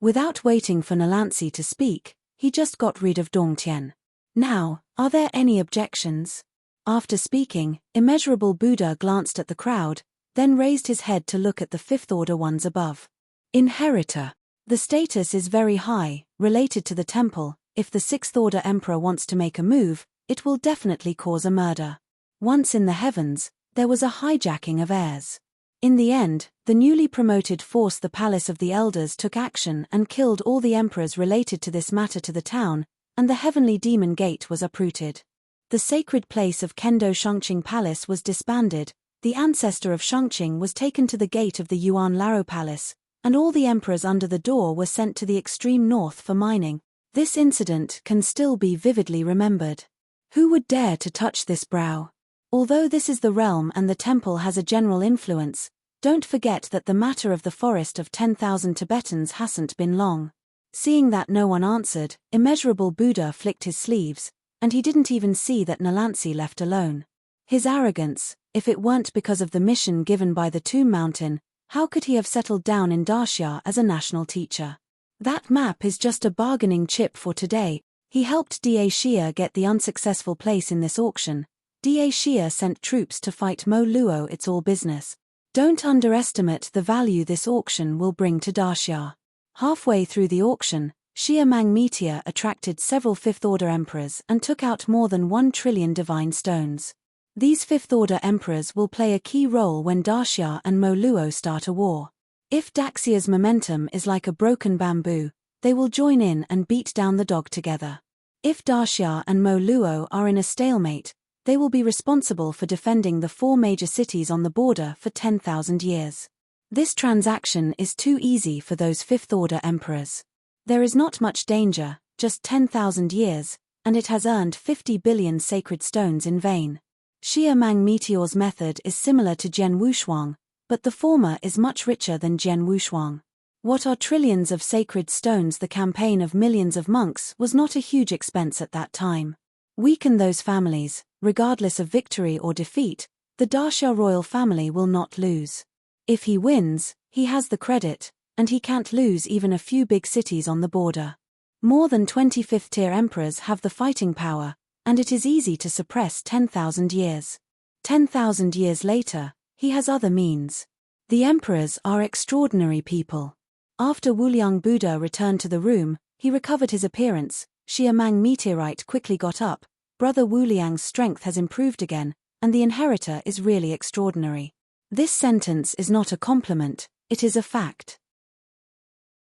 Without waiting for Nalansi to speak, he just got rid of Dongtian. Now, are there any objections? After speaking, immeasurable Buddha glanced at the crowd, then raised his head to look at the fifth order ones above. Inheritor. The status is very high, related to the temple. If the sixth order emperor wants to make a move, it will definitely cause a murder. Once in the heavens, there was a hijacking of heirs. In the end, the newly promoted force, the Palace of the Elders, took action and killed all the emperors related to this matter to the town, and the heavenly demon gate was uprooted. The sacred place of Kendo Shangqing Palace was disbanded, the ancestor of Shangqing was taken to the gate of the Yuan Laro Palace, and all the emperors under the door were sent to the extreme north for mining. This incident can still be vividly remembered. Who would dare to touch this brow? Although this is the realm and the temple has a general influence, don't forget that the matter of the forest of 10,000 Tibetans hasn't been long. Seeing that no one answered, immeasurable Buddha flicked his sleeves, and he didn't even see that Nalansi left alone. His arrogance, if it weren't because of the mission given by the Tomb Mountain, how could he have settled down in Daxia as a national teacher? That map is just a bargaining chip for today. He helped Da Xia get the unsuccessful place in this auction. Da Xia sent troops to fight Mo Luo. It's all business. Don't underestimate the value this auction will bring to Daxia. Halfway through the auction, Xia Mang Meteor attracted several fifth-order emperors and took out more than 1 trillion divine stones. These fifth-order emperors will play a key role when Daxia and Mo Luo start a war. If Daxia's momentum is like a broken bamboo, they will join in and beat down the dog together. If Daxia and Mo Luo are in a stalemate, they will be responsible for defending the 4 major cities on the border for 10,000 years. This transaction is too easy for those fifth-order emperors. There is not much danger, just 10,000 years, and it has earned 50 billion sacred stones in vain. Xia Mang Meteor's method is similar to Jian Wushuang, but the former is much richer than Jian Wushuang. What are trillions of sacred stones? The campaign of millions of monks was not a huge expense at that time. Weaken those families, regardless of victory or defeat, the Daxia royal family will not lose. If he wins, he has the credit, and he can't lose even a few big cities on the border. More than 20 fifth-tier emperors have the fighting power, and it is easy to suppress 10,000 years. 10,000 years later, he has other means. The emperors are extraordinary people. After Wuliang Buddha returned to the room, he recovered his appearance. Xia Mang Meteorite quickly got up. Brother Wuliang's strength has improved again, and the inheritor is really extraordinary. This sentence is not a compliment, it is a fact.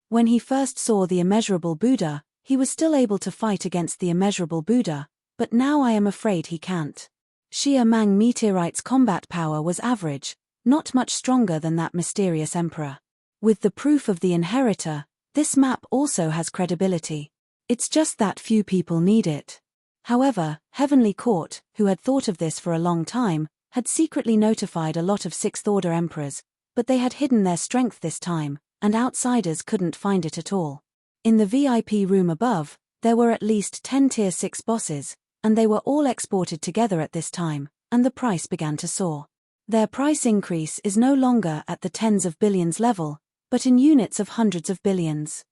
When he first saw the immeasurable Buddha, he was still able to fight against the immeasurable Buddha, but now I am afraid he can't. Xia Mang Meteorite's combat power was average, not much stronger than that mysterious emperor. With the proof of the inheritor, this map also has credibility. It's just that few people need it. However, Heavenly Court, who had thought of this for a long time, had secretly notified a lot of sixth-order emperors, but they had hidden their strength this time, and outsiders couldn't find it at all. In the VIP room above, there were at least 10 Tier 6 bosses, and they were all exported together at this time, and the price began to soar. Their price increase is no longer at the tens of billions level, but in units of hundreds of billions.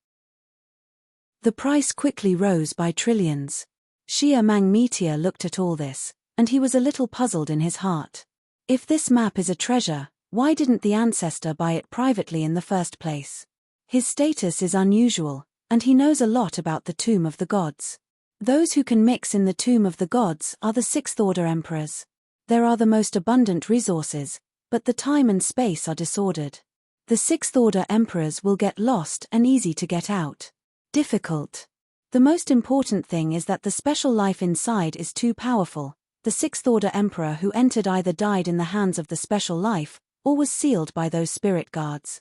The price quickly rose by trillions. Xia Mang Meteor looked at all this, and he was a little puzzled in his heart. If this map is a treasure, why didn't the ancestor buy it privately in the first place? His status is unusual, and he knows a lot about the Tomb of the Gods. Those who can mix in the Tomb of the Gods are the sixth-order emperors. There are the most abundant resources, but the time and space are disordered. The sixth-order emperors will get lost and easy to get out. Difficult. The most important thing is that the special life inside is too powerful. The sixth-order emperor who entered either died in the hands of the special life, or was sealed by those spirit guards.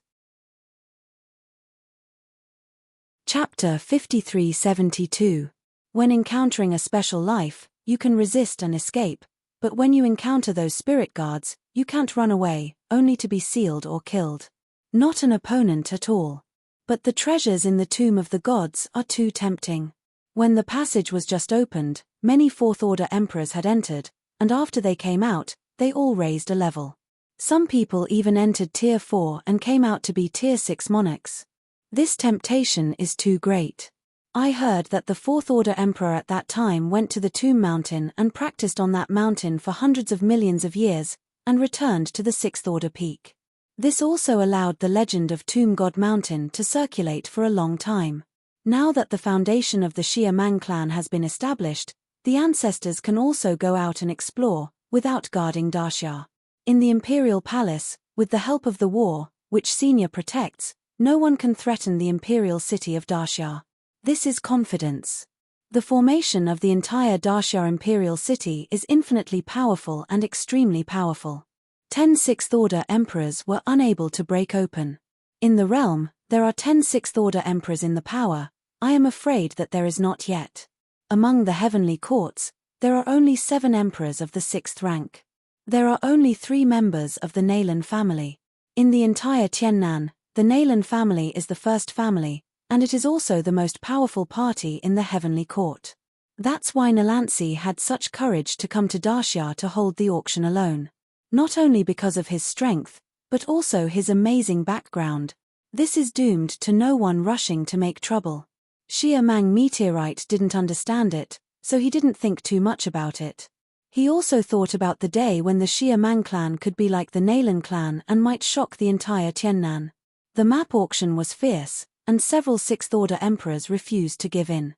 Chapter 5372. When encountering a special life, you can resist and escape, but when you encounter those spirit guards, you can't run away, only to be sealed or killed. Not an opponent at all. But the treasures in the Tomb of the Gods are too tempting. When the passage was just opened, many fourth-order emperors had entered, and after they came out, they all raised a level. Some people even entered Tier 4 and came out to be Tier 6 monarchs. This temptation is too great. I heard that the fourth-order emperor at that time went to the Tomb Mountain and practiced on that mountain for hundreds of millions of years, and returned to the sixth-order peak. This also allowed the legend of Tomb God Mountain to circulate for a long time. Now that the foundation of the Xia Mang clan has been established, the ancestors can also go out and explore, without guarding Daxia. In the imperial palace, With the help of the war, which Senior protects, no one can threaten the imperial city of Dashya. This is confidence. The formation of the entire Dashya imperial city is infinitely powerful and extremely powerful. 10 sixth-order emperors were unable to break open. In the realm, there are 10 sixth-order emperors in the power. I am afraid that there is not yet. Among the heavenly courts, there are only 7 emperors of the 6th rank. There are only 3 members of the Nalan family. In the entire Tiannan, the Nalan family is the first family, and it is also the most powerful party in the heavenly court. That's why Nalansi had such courage to come to Dashya to hold the auction alone. Not only because of his strength, but also his amazing background. This is doomed to no one rushing to make trouble. Xia Mang Meteorite didn't understand it, so he didn't think too much about it. He also thought about the day when the Xia Mang clan could be like the Nalan clan and might shock the entire Tiannan. The map auction was fierce, and several 6th-order emperors refused to give in.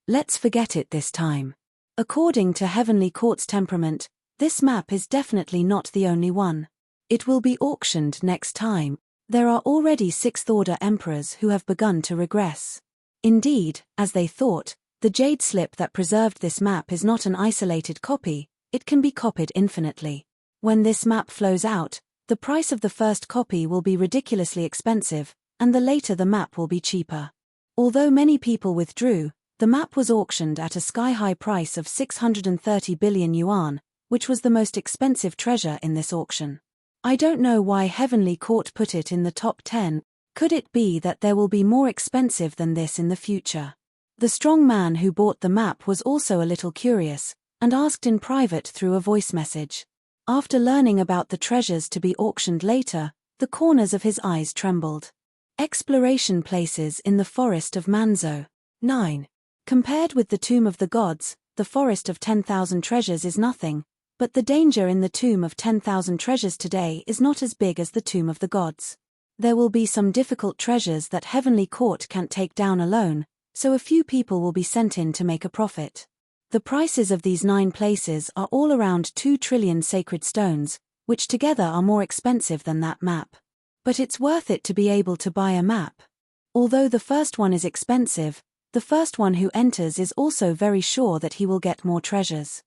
Let's forget it this time. According to Heavenly Court's temperament, this map is definitely not the only one. It will be auctioned next time. There are already 6th-order emperors who have begun to regress. Indeed, as they thought, the jade slip that preserved this map is not an isolated copy, it can be copied infinitely. When this map flows out, the price of the first copy will be ridiculously expensive, and the later the map will be cheaper. Although many people withdrew, the map was auctioned at a sky-high price of 630 billion yuan, which was the most expensive treasure in this auction. I don't know why Heavenly Court put it in the top 10, could it be that there will be more expensive than this in the future? The strong man who bought the map was also a little curious, and asked in private through a voice message. After learning about the treasures to be auctioned later, the corners of his eyes trembled. Exploration places in the forest of Manzhou. 9. Compared with the Tomb of the Gods, the Forest of 10,000 Treasures is nothing, but the danger in the Tomb of 10,000 Treasures today is not as big as the Tomb of the Gods. There will be some difficult treasures that Heavenly Court can't take down alone, so a few people will be sent in to make a profit. The prices of these 9 places are all around 2 trillion sacred stones, which together are more expensive than that map. But it's worth it to be able to buy a map. Although the first one is expensive, the first one who enters is also very sure that he will get more treasures.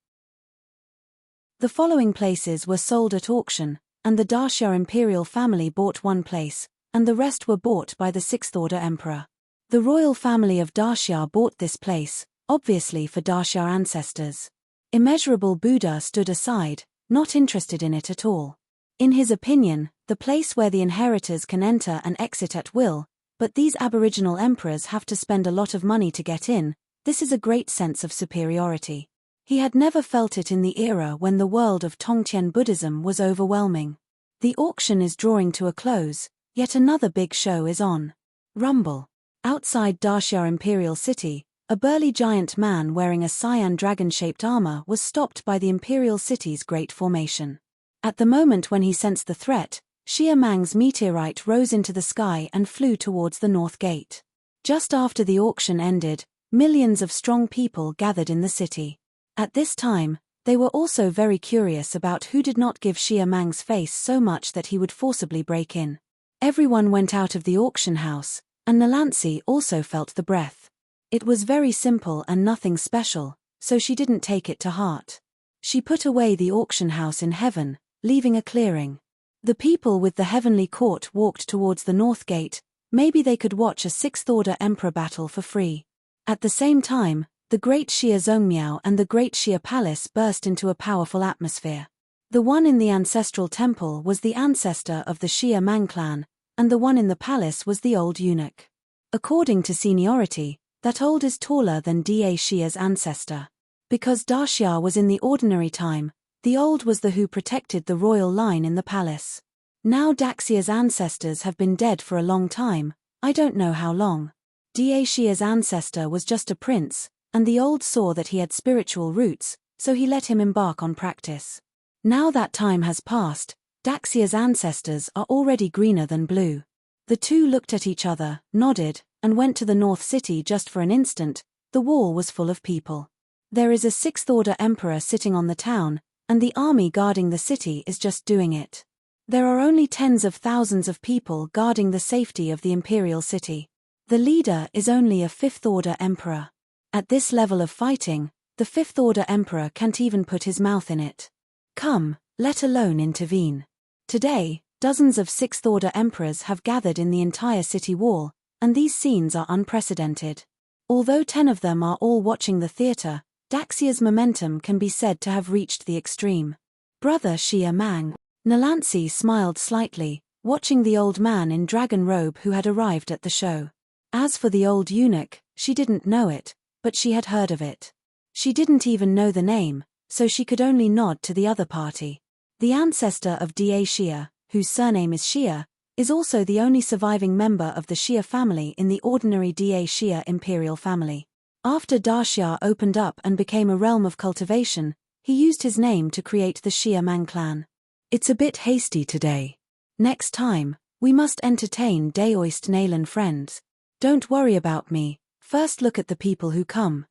The following places were sold at auction, and the Dashya imperial family bought 1 place, and the rest were bought by the 6th-order emperor. The royal family of Dashya bought this place, obviously for Dashya ancestors. Immeasurable Buddha stood aside, not interested in it at all. In his opinion, the place where the inheritors can enter and exit at will, but these aboriginal emperors have to spend a lot of money to get in, this is a great sense of superiority. He had never felt it in the era when the world of Tongtian Buddhism was overwhelming. The auction is drawing to a close, yet another big show is on. Rumble. Outside Dashya Imperial City, a burly giant man wearing a cyan dragon-shaped armor was stopped by the Imperial City's great formation. At the moment when he sensed the threat, Xia Mang's meteorite rose into the sky and flew towards the north gate. Just after the auction ended, millions of strong people gathered in the city. At this time, they were also very curious about who did not give Xia Mang's face so much that he would forcibly break in. Everyone went out of the auction house, and Nalansi also felt the breath. It was very simple and nothing special, so she didn't take it to heart. She put away the auction house in heaven, leaving a clearing. The people with the heavenly court walked towards the north gate. Maybe they could watch a 6th-order emperor battle for free. At the same time, the Great Xia Zongmiao and the Great Xia Palace burst into a powerful atmosphere. The one in the ancestral temple was the ancestor of the Xia Mang clan, and the one in the palace was the old eunuch. According to seniority, that old is taller than Da Xia's ancestor. Because Dashya was in the ordinary time, the old was the who protected the royal line in the palace. Now Daxia's ancestors have been dead for a long time, I don't know how long. Da Xia's ancestor was just a prince, and the old saw that he had spiritual roots, so he let him embark on practice. Now that time has passed, Daxia's ancestors are already greener than blue. The two looked at each other, nodded, and went to the North City just for an instant. The wall was full of people. There is a 6th-order emperor sitting on the town, and the army guarding the city is just doing it. There are only tens of thousands of people guarding the safety of the imperial city. The leader is only a fifth-order emperor. At this level of fighting, the fifth-order emperor can't even put his mouth in it. Come, let alone intervene. Today, dozens of sixth-order emperors have gathered in the entire city wall, and these scenes are unprecedented. Although 10 of them are all watching the theater, Daxia's momentum can be said to have reached the extreme. Brother Xia Mang. Nalansi smiled slightly, watching the old man in dragon robe who had arrived at the show. As for the old eunuch, she didn't know it, but she had heard of it. She didn't even know the name, so she could only nod to the other party. The ancestor of Da Xia, whose surname is Xia, is also the only surviving member of the Xia family in the ordinary Da Xia imperial family. After Da Xia opened up and became a realm of cultivation, he used his name to create the Xia Mang clan. It's a bit hasty today. Next time, we must entertain Daoist Nalan friends. Don't worry about me, first look at the people who come.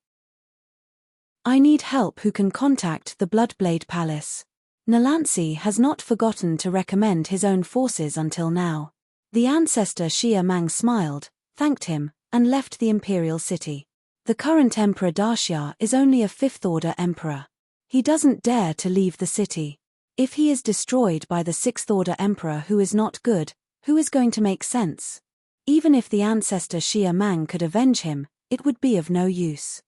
I need help who can contact the Bloodblade Palace. Nalansi has not forgotten to recommend his own forces until now. The ancestor Xia Mang smiled, thanked him, and left the imperial city. The current emperor Da Xia is only a fifth-order emperor. He doesn't dare to leave the city. If he is destroyed by the sixth-order emperor who is not good, who is going to make sense? Even if the ancestor Xia Mang could avenge him, it would be of no use.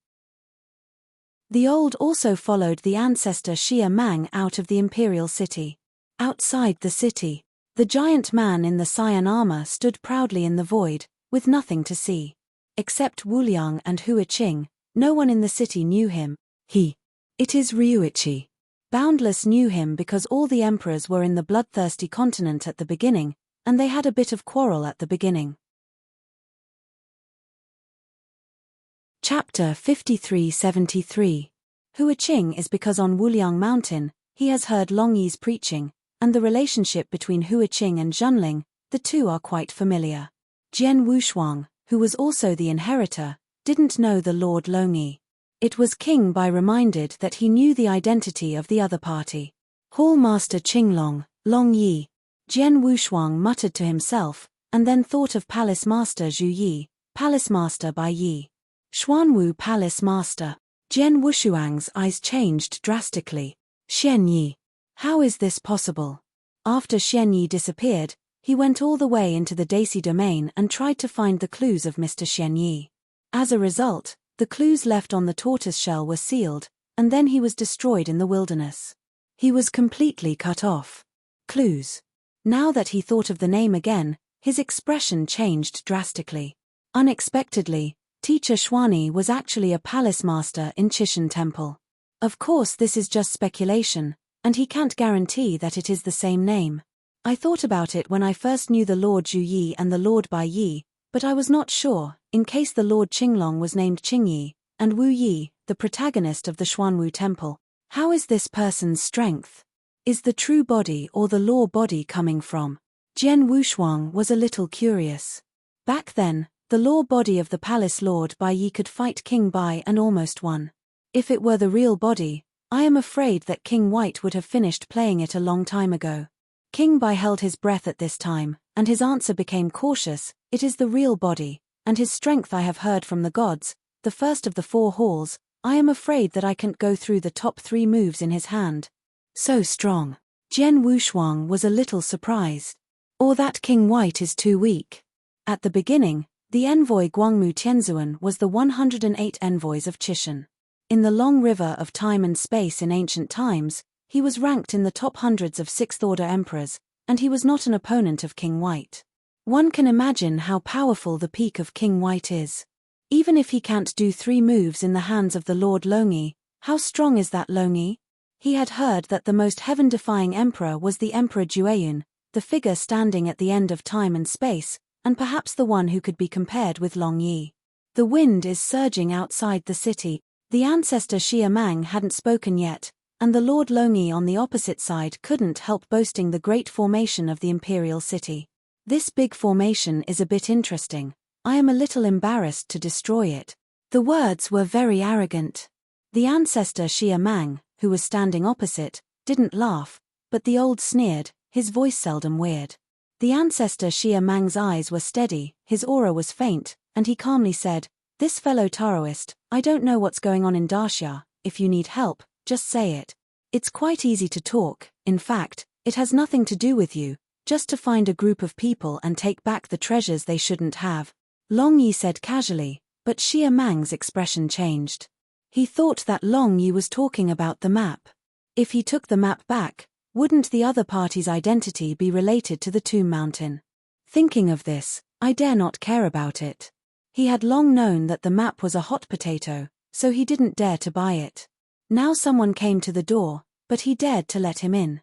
The old also followed the ancestor Xia Mang out of the imperial city. Outside the city, the giant man in the cyan armor stood proudly in the void, with nothing to see. Except Wu Liang and Hua Qing, no one in the city knew him. It is Ryuichi. Boundless knew him because all the emperors were in the bloodthirsty continent at the beginning, and they had a bit of quarrel at the beginning. Chapter 5373. Hua Qing is because on Wuliang Mountain, he has heard Long Yi's preaching, and the relationship between Hua Qing and Zhenling, the two are quite familiar. Jian Wushuang, who was also the inheritor, didn't know the Lord Long Yi. It was King Bai reminded that he knew the identity of the other party. Hall Master Qinglong, Long Yi. Jian Wushuang muttered to himself, and then thought of Palace Master Zhu Yi, Palace Master Bai Yi. Xuanwu Palace Master. Jian Wushuang's eyes changed drastically. Xian Yi. How is this possible? After Xian Yi disappeared, he went all the way into the Daisy domain and tried to find the clues of Mr. Xian Yi. As a result, the clues left on the tortoise shell were sealed, and then he was destroyed in the wilderness. He was completely cut off. Clues. Now that he thought of the name again, his expression changed drastically. Unexpectedly, Teacher Xuani was actually a palace master in Chishan Temple. Of course this is just speculation, and he can't guarantee that it is the same name. I thought about it when I first knew the Lord Zhu Yi and the Lord Bai Yi, but I was not sure, in case the Lord Qinglong was named Qingyi, and Wu Yi, the protagonist of the Xuanwu Temple. How is this person's strength? Is the true body or the law body coming from? Jian Wushuang was a little curious. Back then, the law body of the palace Lord Bai Yi could fight King Bai and almost won. If it were the real body, I am afraid that King White would have finished playing it a long time ago. King Bai held his breath at this time, and his answer became cautious. It is the real body, and his strength I have heard from the gods, the first of the 4 halls. I am afraid that I can't go through the top 3 moves in his hand. So strong. Jian Wushuang was a little surprised. Or that King White is too weak. At the beginning, the envoy Guangmu Tianzuan was the 108 envoys of Chishan. In the long river of time and space in ancient times, he was ranked in the top hundreds of 6th-order emperors, and he was not an opponent of King White. One can imagine how powerful the peak of King White is. Even if he can't do 3 moves in the hands of the Lord Long Yi, how strong is that Long Yi? He had heard that the most heaven-defying emperor was the Emperor Jueyun, the figure standing at the end of time and space, and perhaps the one who could be compared with Long Yi. The wind is surging outside the city. The ancestor Xia Mang hadn't spoken yet, and the Lord Long Yi on the opposite side couldn't help boasting the great formation of the imperial city. This big formation is a bit interesting. I am a little embarrassed to destroy it. The words were very arrogant. The ancestor Xia Mang, who was standing opposite, didn't laugh, but the old sneered, his voice seldom weird. The ancestor Xia Mang's eyes were steady, his aura was faint, and he calmly said, "This fellow Taoist, I don't know what's going on in Daxia. If you need help, just say it. It's quite easy to talk, in fact, it has nothing to do with you, just to find a group of people and take back the treasures they shouldn't have." Long Yi said casually, but Xia Mang's expression changed. He thought that Long Yi was talking about the map. If he took the map back, wouldn't the other party's identity be related to the Tomb Mountain? Thinking of this, I dare not care about it. He had long known that the map was a hot potato, so he didn't dare to buy it. Now someone came to the door, but he dared to let him in.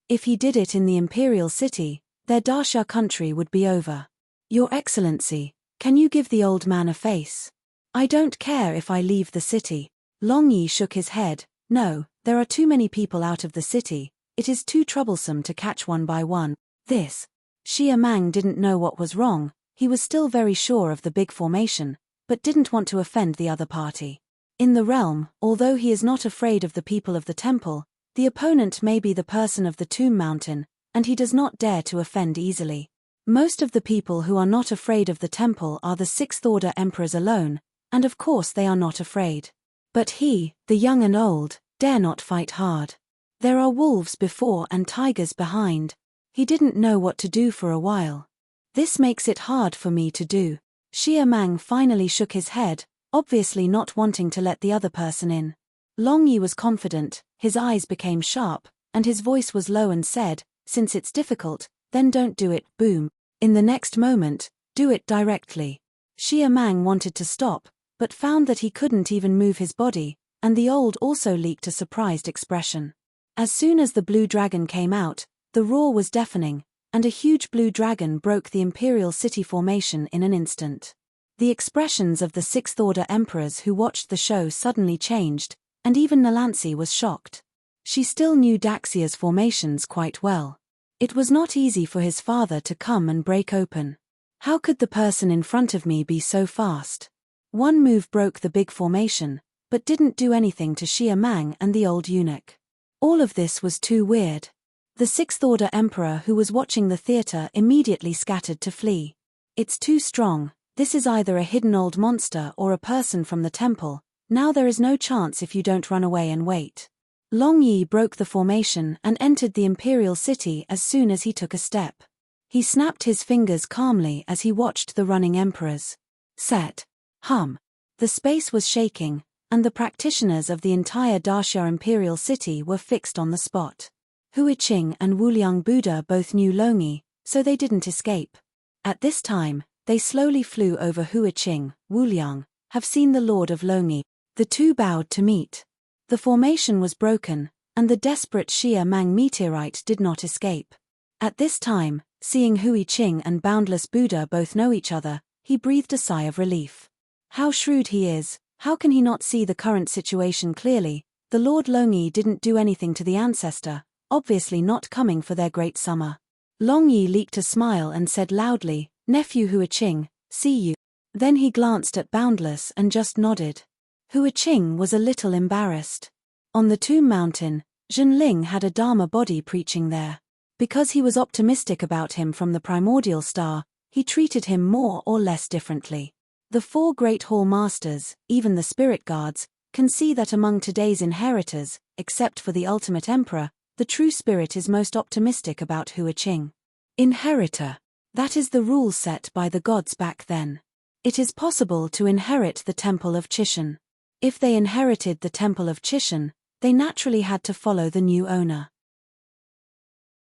If he did it in the Imperial City, their Daxia country would be over. "Your Excellency, can you give the old man a face? I don't care if I leave the city." Long Yi shook his head. "No, there are too many people out of the city, it is too troublesome to catch one by one." Xia Mang didn't know what was wrong, he was still very sure of the big formation, but didn't want to offend the other party. In the realm, although he is not afraid of the people of the temple, the opponent may be the person of the Tomb Mountain, and he does not dare to offend easily. Most of the people who are not afraid of the temple are the Sixth Order Emperors alone, and of course they are not afraid. But he, the young and old, dare not fight hard. There are wolves before and tigers behind. He didn't know what to do for a while. "This makes it hard for me to do." Xia Mang finally shook his head, obviously not wanting to let the other person in. Long Yi was confident, his eyes became sharp, and his voice was low and said, "Since it's difficult, then don't do it." Boom. In the next moment, "Do it directly." Xia Mang wanted to stop, but found that he couldn't even move his body, and the old also leaked a surprised expression. As soon as the blue dragon came out, the roar was deafening, and a huge blue dragon broke the Imperial City formation in an instant. The expressions of the Sixth Order Emperors who watched the show suddenly changed, and even Nalansi was shocked. She still knew Daxia's formations quite well. It was not easy for his father to come and break open. How could the person in front of me be so fast? One move broke the big formation, but didn't do anything to Xia Mang and the old eunuch. All of this was too weird. The Sixth Order Emperor who was watching the theater immediately scattered to flee. "It's too strong, this is either a hidden old monster or a person from the temple, now there is no chance if you don't run away and wait." Long Yi broke the formation and entered the Imperial City as soon as he took a step. He snapped his fingers calmly as he watched the running emperors. Set. Hum. The space was shaking, and the practitioners of the entire Daxia Imperial City were fixed on the spot. Huiqing and Wuliang Buddha both knew Long Yi, so they didn't escape. At this time, they slowly flew over Huiqing. Wuliang, "Have seen the Lord of Long Yi." The two bowed to meet. The formation was broken, and the desperate Xia Mang meteorite did not escape. At this time, seeing Huiqing and Boundless Buddha both know each other, he breathed a sigh of relief. How shrewd he is, how can he not see the current situation clearly? The Lord Long Yi didn't do anything to the ancestor, obviously not coming for their great summer. Long Yi leaked a smile and said loudly, "Nephew Huiqing, see you." Then he glanced at Boundless and just nodded. Huiqing was a little embarrassed. On the Tomb Mountain, Zhenling had a Dharma body preaching there. Because he was optimistic about him from the primordial star, he treated him more or less differently. The four great hall masters, even the spirit guards, can see that among today's inheritors, except for the ultimate emperor, the true spirit is most optimistic about Huiqing. Inheritor. That is the rule set by the gods back then. It is possible to inherit the Temple of Chishan. If they inherited the Temple of Chishan, they naturally had to follow the new owner.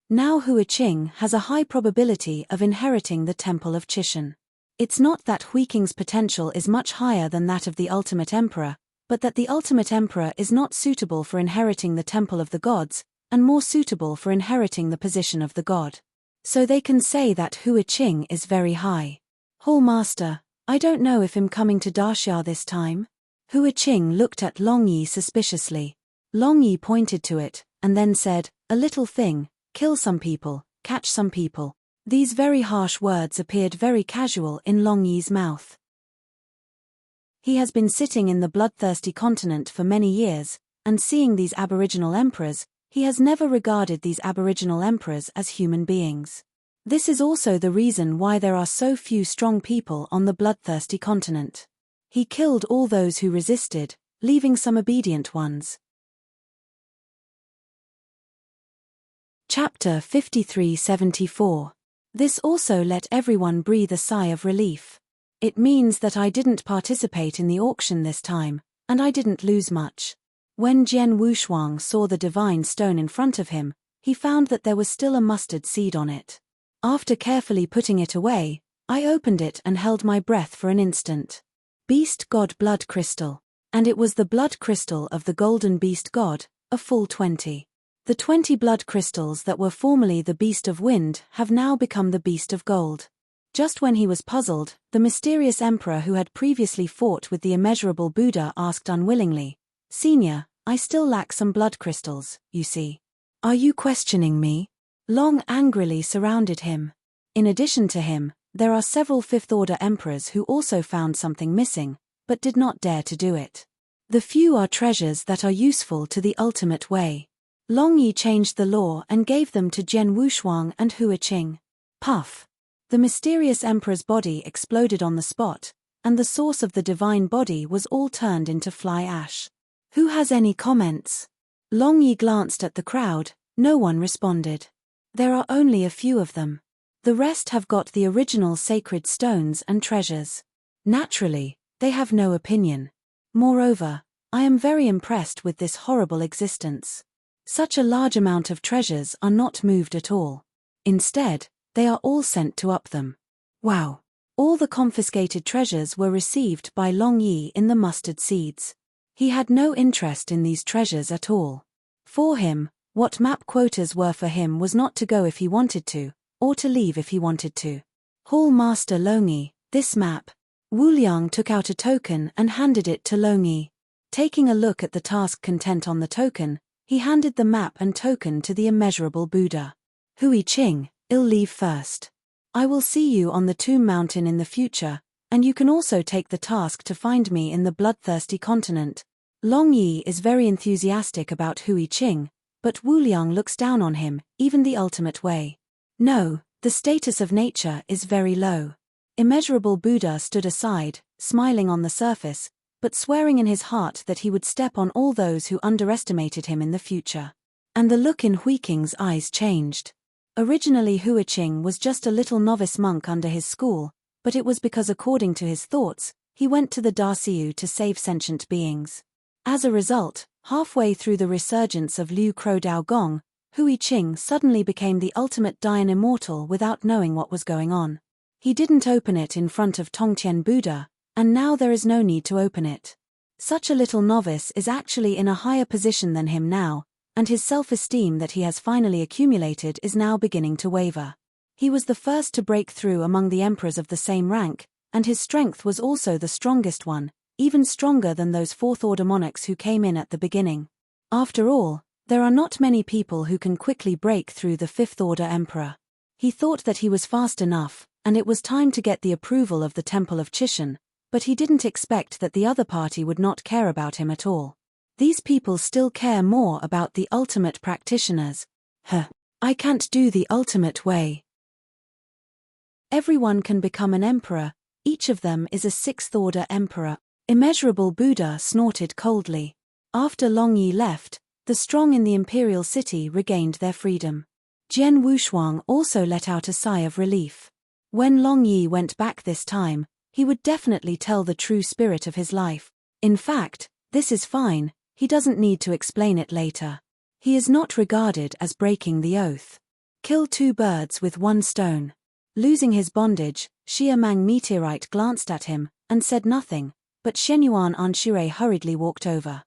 Now Huiqing has a high probability of inheriting the Temple of Chishan. It's not that Huiqing's potential is much higher than that of the ultimate emperor, but that the ultimate emperor is not suitable for inheriting the Temple of the Gods, and more suitable for inheriting the position of the god. So they can say that Huiqing is very high. Hall Master, I don't know if I'm coming to Daxia this time. Huiqing looked at Long Yi suspiciously. Long Yi pointed to it, and then said, "A little thing, kill some people, catch some people." These very harsh words appeared very casual in Long Yi's mouth. He has been sitting in the bloodthirsty continent for many years, and seeing these aboriginal emperors, He has never regarded these aboriginal emperors as human beings. This is also the reason why there are so few strong people on the bloodthirsty continent. He killed all those who resisted, leaving some obedient ones. Chapter 53-74. This also let everyone breathe a sigh of relief. It means that I didn't participate in the auction this time, and I didn't lose much. When Jian Wushuang saw the divine stone in front of him, he found that there was still a mustard seed on it. After carefully putting it away, I opened it and held my breath for an instant. Beast God Blood Crystal. And it was the blood crystal of the golden beast god, a full 20. The 20 blood crystals that were formerly the beast of wind have now become the beast of gold. Just when he was puzzled, the mysterious emperor who had previously fought with the immeasurable Buddha asked unwillingly, "Senior, I still lack some blood crystals, you see. Are you questioning me?" Long angrily surrounded him. In addition to him, there are several fifth-order emperors who also found something missing, but did not dare to do it. The few are treasures that are useful to the ultimate way. Long Yi changed the law and gave them to Jian Wushuang and Hua Qing. Puff! The mysterious emperor's body exploded on the spot, and the source of the divine body was all turned into fly ash. Who has any comments? Long Yi glanced at the crowd, no one responded. There are only a few of them. The rest have got the original sacred stones and treasures. Naturally, they have no opinion. Moreover, I am very impressed with this horrible existence. Such a large amount of treasures are not moved at all. Instead, they are all sent to up them. Wow! All the confiscated treasures were received by Long Yi in the mustard seeds. He had no interest in these treasures at all. For him, what map quotas were for him was not to go if he wanted to, or to leave if he wanted to. Hall Master Long Yi, this map. Wu Liang took out a token and handed it to Long Yi. Taking a look at the task content on the token, he handed the map and token to the immeasurable Buddha. Hui Qing, I'll leave first. I will see you on the Tomb Mountain in the future, and you can also take the task to find me in the bloodthirsty continent. Long Yi is very enthusiastic about Hui Qing, but Wu Liang looks down on him, even the ultimate way. No, the status of nature is very low. Immeasurable Buddha stood aside, smiling on the surface, but swearing in his heart that he would step on all those who underestimated him in the future. And the look in Hui Qing's eyes changed. Originally Hua Qing was just a little novice monk under his school, but it was because according to his thoughts, he went to the Darciu to save sentient beings. As a result, halfway through the resurgence of Liu Cro Dao Gong, Hui Qing suddenly became the ultimate Dayan immortal without knowing what was going on. He didn't open it in front of Tongtian Buddha, and now there is no need to open it. Such a little novice is actually in a higher position than him now, and his self-esteem that he has finally accumulated is now beginning to waver. He was the first to break through among the emperors of the same rank, and his strength was also the strongest one, even stronger than those fourth-order monarchs who came in at the beginning. After all, there are not many people who can quickly break through the fifth-order emperor. He thought that he was fast enough, and it was time to get the approval of the Temple of Chishan, but he didn't expect that the other party would not care about him at all. These people still care more about the ultimate practitioners. I can't do the ultimate way. Everyone can become an emperor, each of them is a sixth-order emperor. Immeasurable Buddha snorted coldly. After Long Yi left, the strong in the imperial city regained their freedom. Jian Wushuang also let out a sigh of relief. When Long Yi went back this time, he would definitely tell the true spirit of his life. In fact, this is fine, he doesn't need to explain it later. He is not regarded as breaking the oath. Kill two birds with one stone. Losing his bondage, Xia Mang Meteorite glanced at him, and said nothing, but Shenyuan Anshure hurriedly walked over.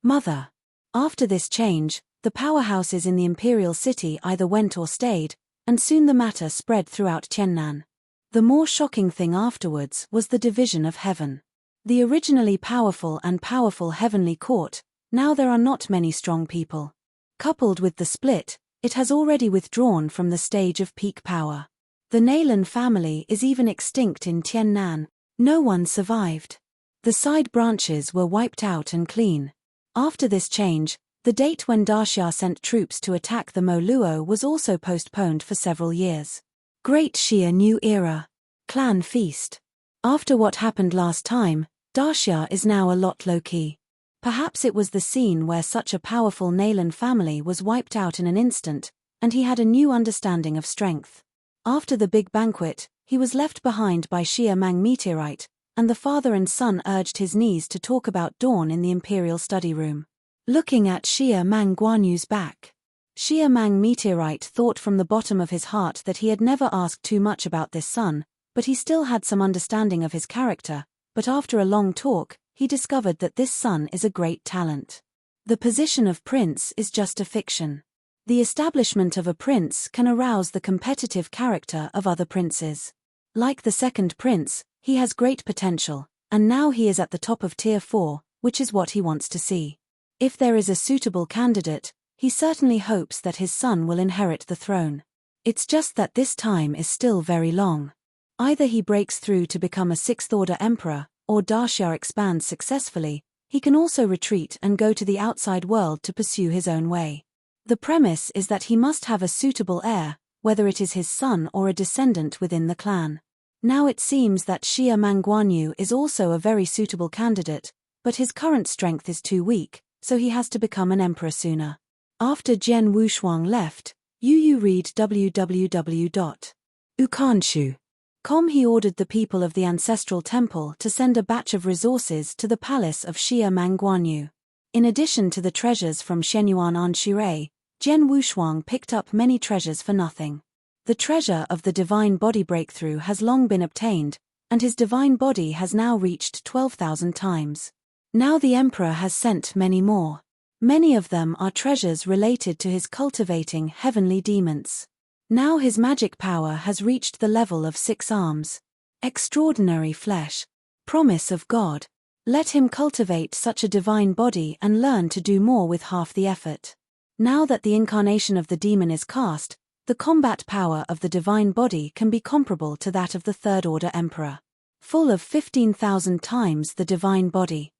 Mother. After this change, the powerhouses in the imperial city either went or stayed, and soon the matter spread throughout Tiannan. The more shocking thing afterwards was the division of heaven. The originally powerful and powerful heavenly court, now there are not many strong people. Coupled with the split, it has already withdrawn from the stage of peak power. The Naylan family is even extinct in Tiannan. No one survived. The side branches were wiped out and clean. After this change, The date when Daxia sent troops to attack the Mo Luo was also postponed for several years. Great Xia New Era. Clan Feast. After what happened last time, Daxia is now a lot low-key. Perhaps it was the scene where such a powerful Nalan family was wiped out in an instant, and he had a new understanding of strength. After the big banquet, he was left behind by Xia Mang meteorite, and the father and son urged his niece to talk about Dawn in the imperial study room. Looking at Xia Mang Guanyu's back, Xia Mang meteorite thought from the bottom of his heart that he had never asked too much about this son, but he still had some understanding of his character. But after a long talk, he discovered that this son is a great talent. The position of prince is just a fiction. The establishment of a prince can arouse the competitive character of other princes. Like the second prince, he has great potential, and now he is at the top of Tier 4, which is what he wants to see. If there is a suitable candidate, he certainly hopes that his son will inherit the throne. It's just that this time is still very long. Either he breaks through to become a sixth-order emperor, or Daxia expands successfully. He can also retreat and go to the outside world to pursue his own way. The premise is that he must have a suitable heir, whether it is his son or a descendant within the clan. Now it seems that Xia Mang Guanyu is also a very suitable candidate, but his current strength is too weak, so he has to become an emperor sooner. After Jian Wushuang left, Yu read www.ukanshu.com. He ordered the people of the ancestral temple to send a batch of resources to the palace of Xia Mang Guanyu. In addition to the treasures from Shenyuan Anshirei, Jian Wushuang picked up many treasures for nothing. The treasure of the divine body breakthrough has long been obtained, and his divine body has now reached 12,000 times. Now the emperor has sent many more. Many of them are treasures related to his cultivating heavenly demons. Now his magic power has reached the level of 6 arms. Extraordinary flesh. Promise of God. Let him cultivate such a divine body and learn to do more with half the effort. Now that the incarnation of the demon is cast, the combat power of the divine body can be comparable to that of the third-order emperor. Full of 15,000 times the divine body.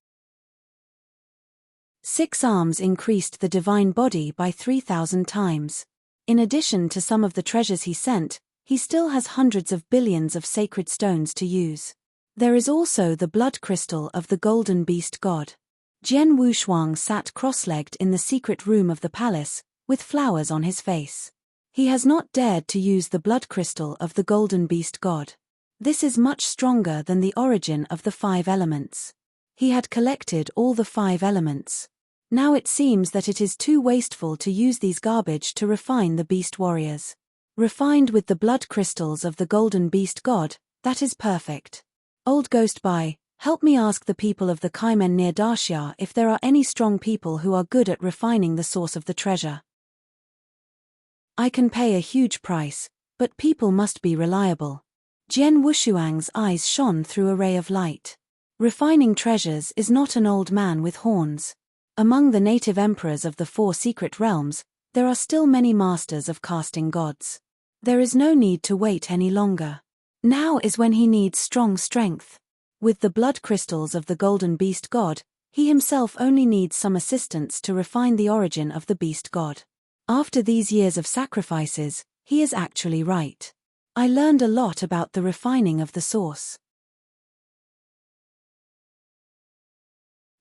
6 arms increased the divine body by 3,000 times. In addition to some of the treasures he sent, he still has hundreds of billions of sacred stones to use. There is also the blood crystal of the golden beast god. Jian Wushuang sat cross-legged in the secret room of the palace, with flowers on his face. He has not dared to use the blood crystal of the golden beast god. This is much stronger than the origin of the 5 elements. He had collected all the 5 elements. Now it seems that it is too wasteful to use these garbage to refine the beast warriors. Refined with the blood crystals of the golden beast god, that is perfect. Old Ghost Bai, help me ask the people of the Kaimen near Daxia if there are any strong people who are good at refining the source of the treasure. I can pay a huge price, but people must be reliable. Jian Wushuang's eyes shone through a ray of light. Refining treasures is not an old man with horns. Among the native emperors of the 4 secret realms, there are still many masters of casting gods. There is no need to wait any longer. Now is when he needs strong strength. With the blood crystals of the golden beast god, he himself only needs some assistance to refine the origin of the beast god. After these years of sacrifices, he is actually right. I learned a lot about the refining of the source.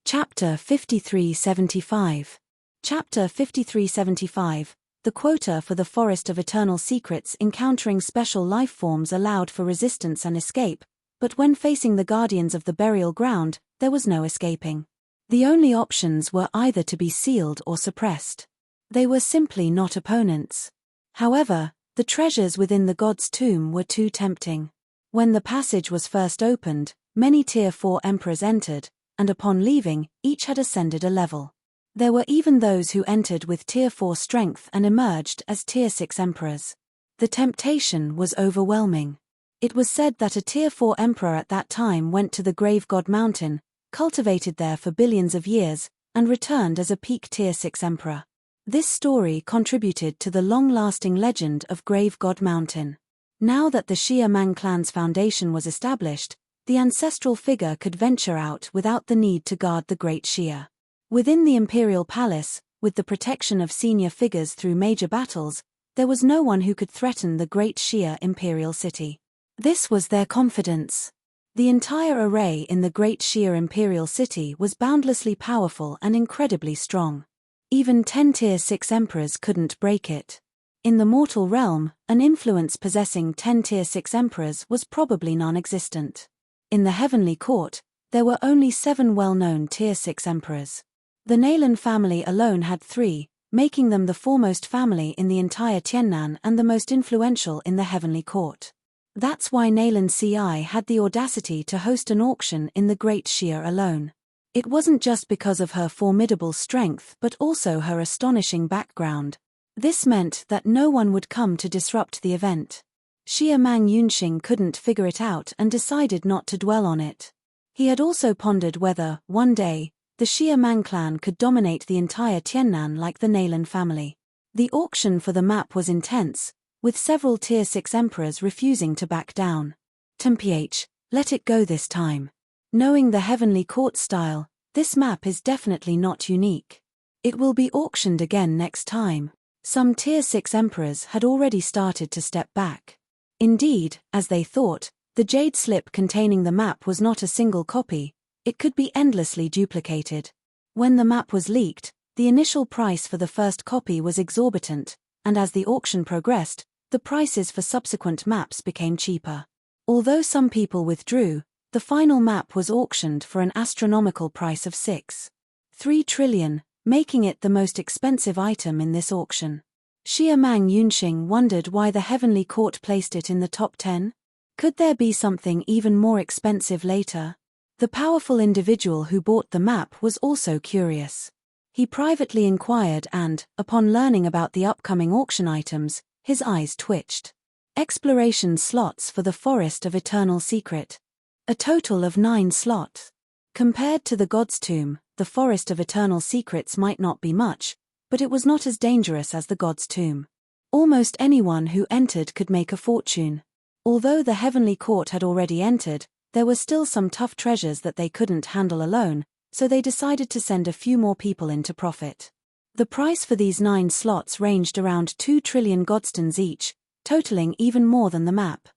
Chapter 5375. Chapter 5375. The quota for the Forest of Eternal Secrets encountering special life forms allowed for resistance and escape, but when facing the guardians of the burial ground, there was no escaping. The only options were either to be sealed or suppressed. They were simply not opponents. However, the treasures within the god's tomb were too tempting. When the passage was first opened, many Tier 4 emperors entered, and upon leaving, each had ascended a level. There were even those who entered with Tier 4 strength and emerged as Tier 6 emperors. The temptation was overwhelming. It was said that a Tier 4 emperor at that time went to the Grave God Mountain, cultivated there for billions of years, and returned as a peak Tier 6 emperor. This story contributed to the long-lasting legend of Grave God Mountain. Now that the Xia Mang clan's foundation was established, the ancestral figure could venture out without the need to guard the Great Xia. Within the imperial palace, with the protection of senior figures through major battles, there was no one who could threaten the great Shia imperial city. This was their confidence. The entire array in the great Shia imperial city was boundlessly powerful and incredibly strong. Even 10 Tier 6 emperors couldn't break it. In the mortal realm, an influence possessing 10 Tier 6 emperors was probably non-existent. In the heavenly court, there were only 7 well-known Tier 6 emperors. The Nalan family alone had 3, making them the foremost family in the entire Tiannan and the most influential in the heavenly court. That's why Nalan Ci had the audacity to host an auction in the Great Shia alone. It wasn't just because of her formidable strength but also her astonishing background. This meant that no one would come to disrupt the event. Xia Mang Yunxing couldn't figure it out and decided not to dwell on it. He had also pondered whether, one day, the Xia Mang clan could dominate the entire Tiannan like the Nalan family. The auction for the map was intense, with several Tier 6 emperors refusing to back down. Temph, let it go this time. Knowing the heavenly court style, this map is definitely not unique. It will be auctioned again next time. Some Tier 6 emperors had already started to step back. Indeed, as they thought, the jade slip containing the map was not a single copy, it could be endlessly duplicated. When the map was leaked, the initial price for the first copy was exorbitant, and as the auction progressed, the prices for subsequent maps became cheaper. Although some people withdrew, the final map was auctioned for an astronomical price of 6.3 trillion, making it the most expensive item in this auction. Xia Mang Yunxing wondered why the heavenly court placed it in the top 10. Could there be something even more expensive later? The powerful individual who bought the map was also curious. He privately inquired and, upon learning about the upcoming auction items, his eyes twitched. Exploration slots for the Forest of Eternal Secret. A total of 9 slots. Compared to the God's Tomb, the Forest of Eternal Secrets might not be much, but it was not as dangerous as the God's Tomb. Almost anyone who entered could make a fortune. Although the heavenly court had already entered, there were still some tough treasures that they couldn't handle alone, so they decided to send a few more people in to profit. The price for these 9 slots ranged around 2 trillion godstones each, totaling even more than the map.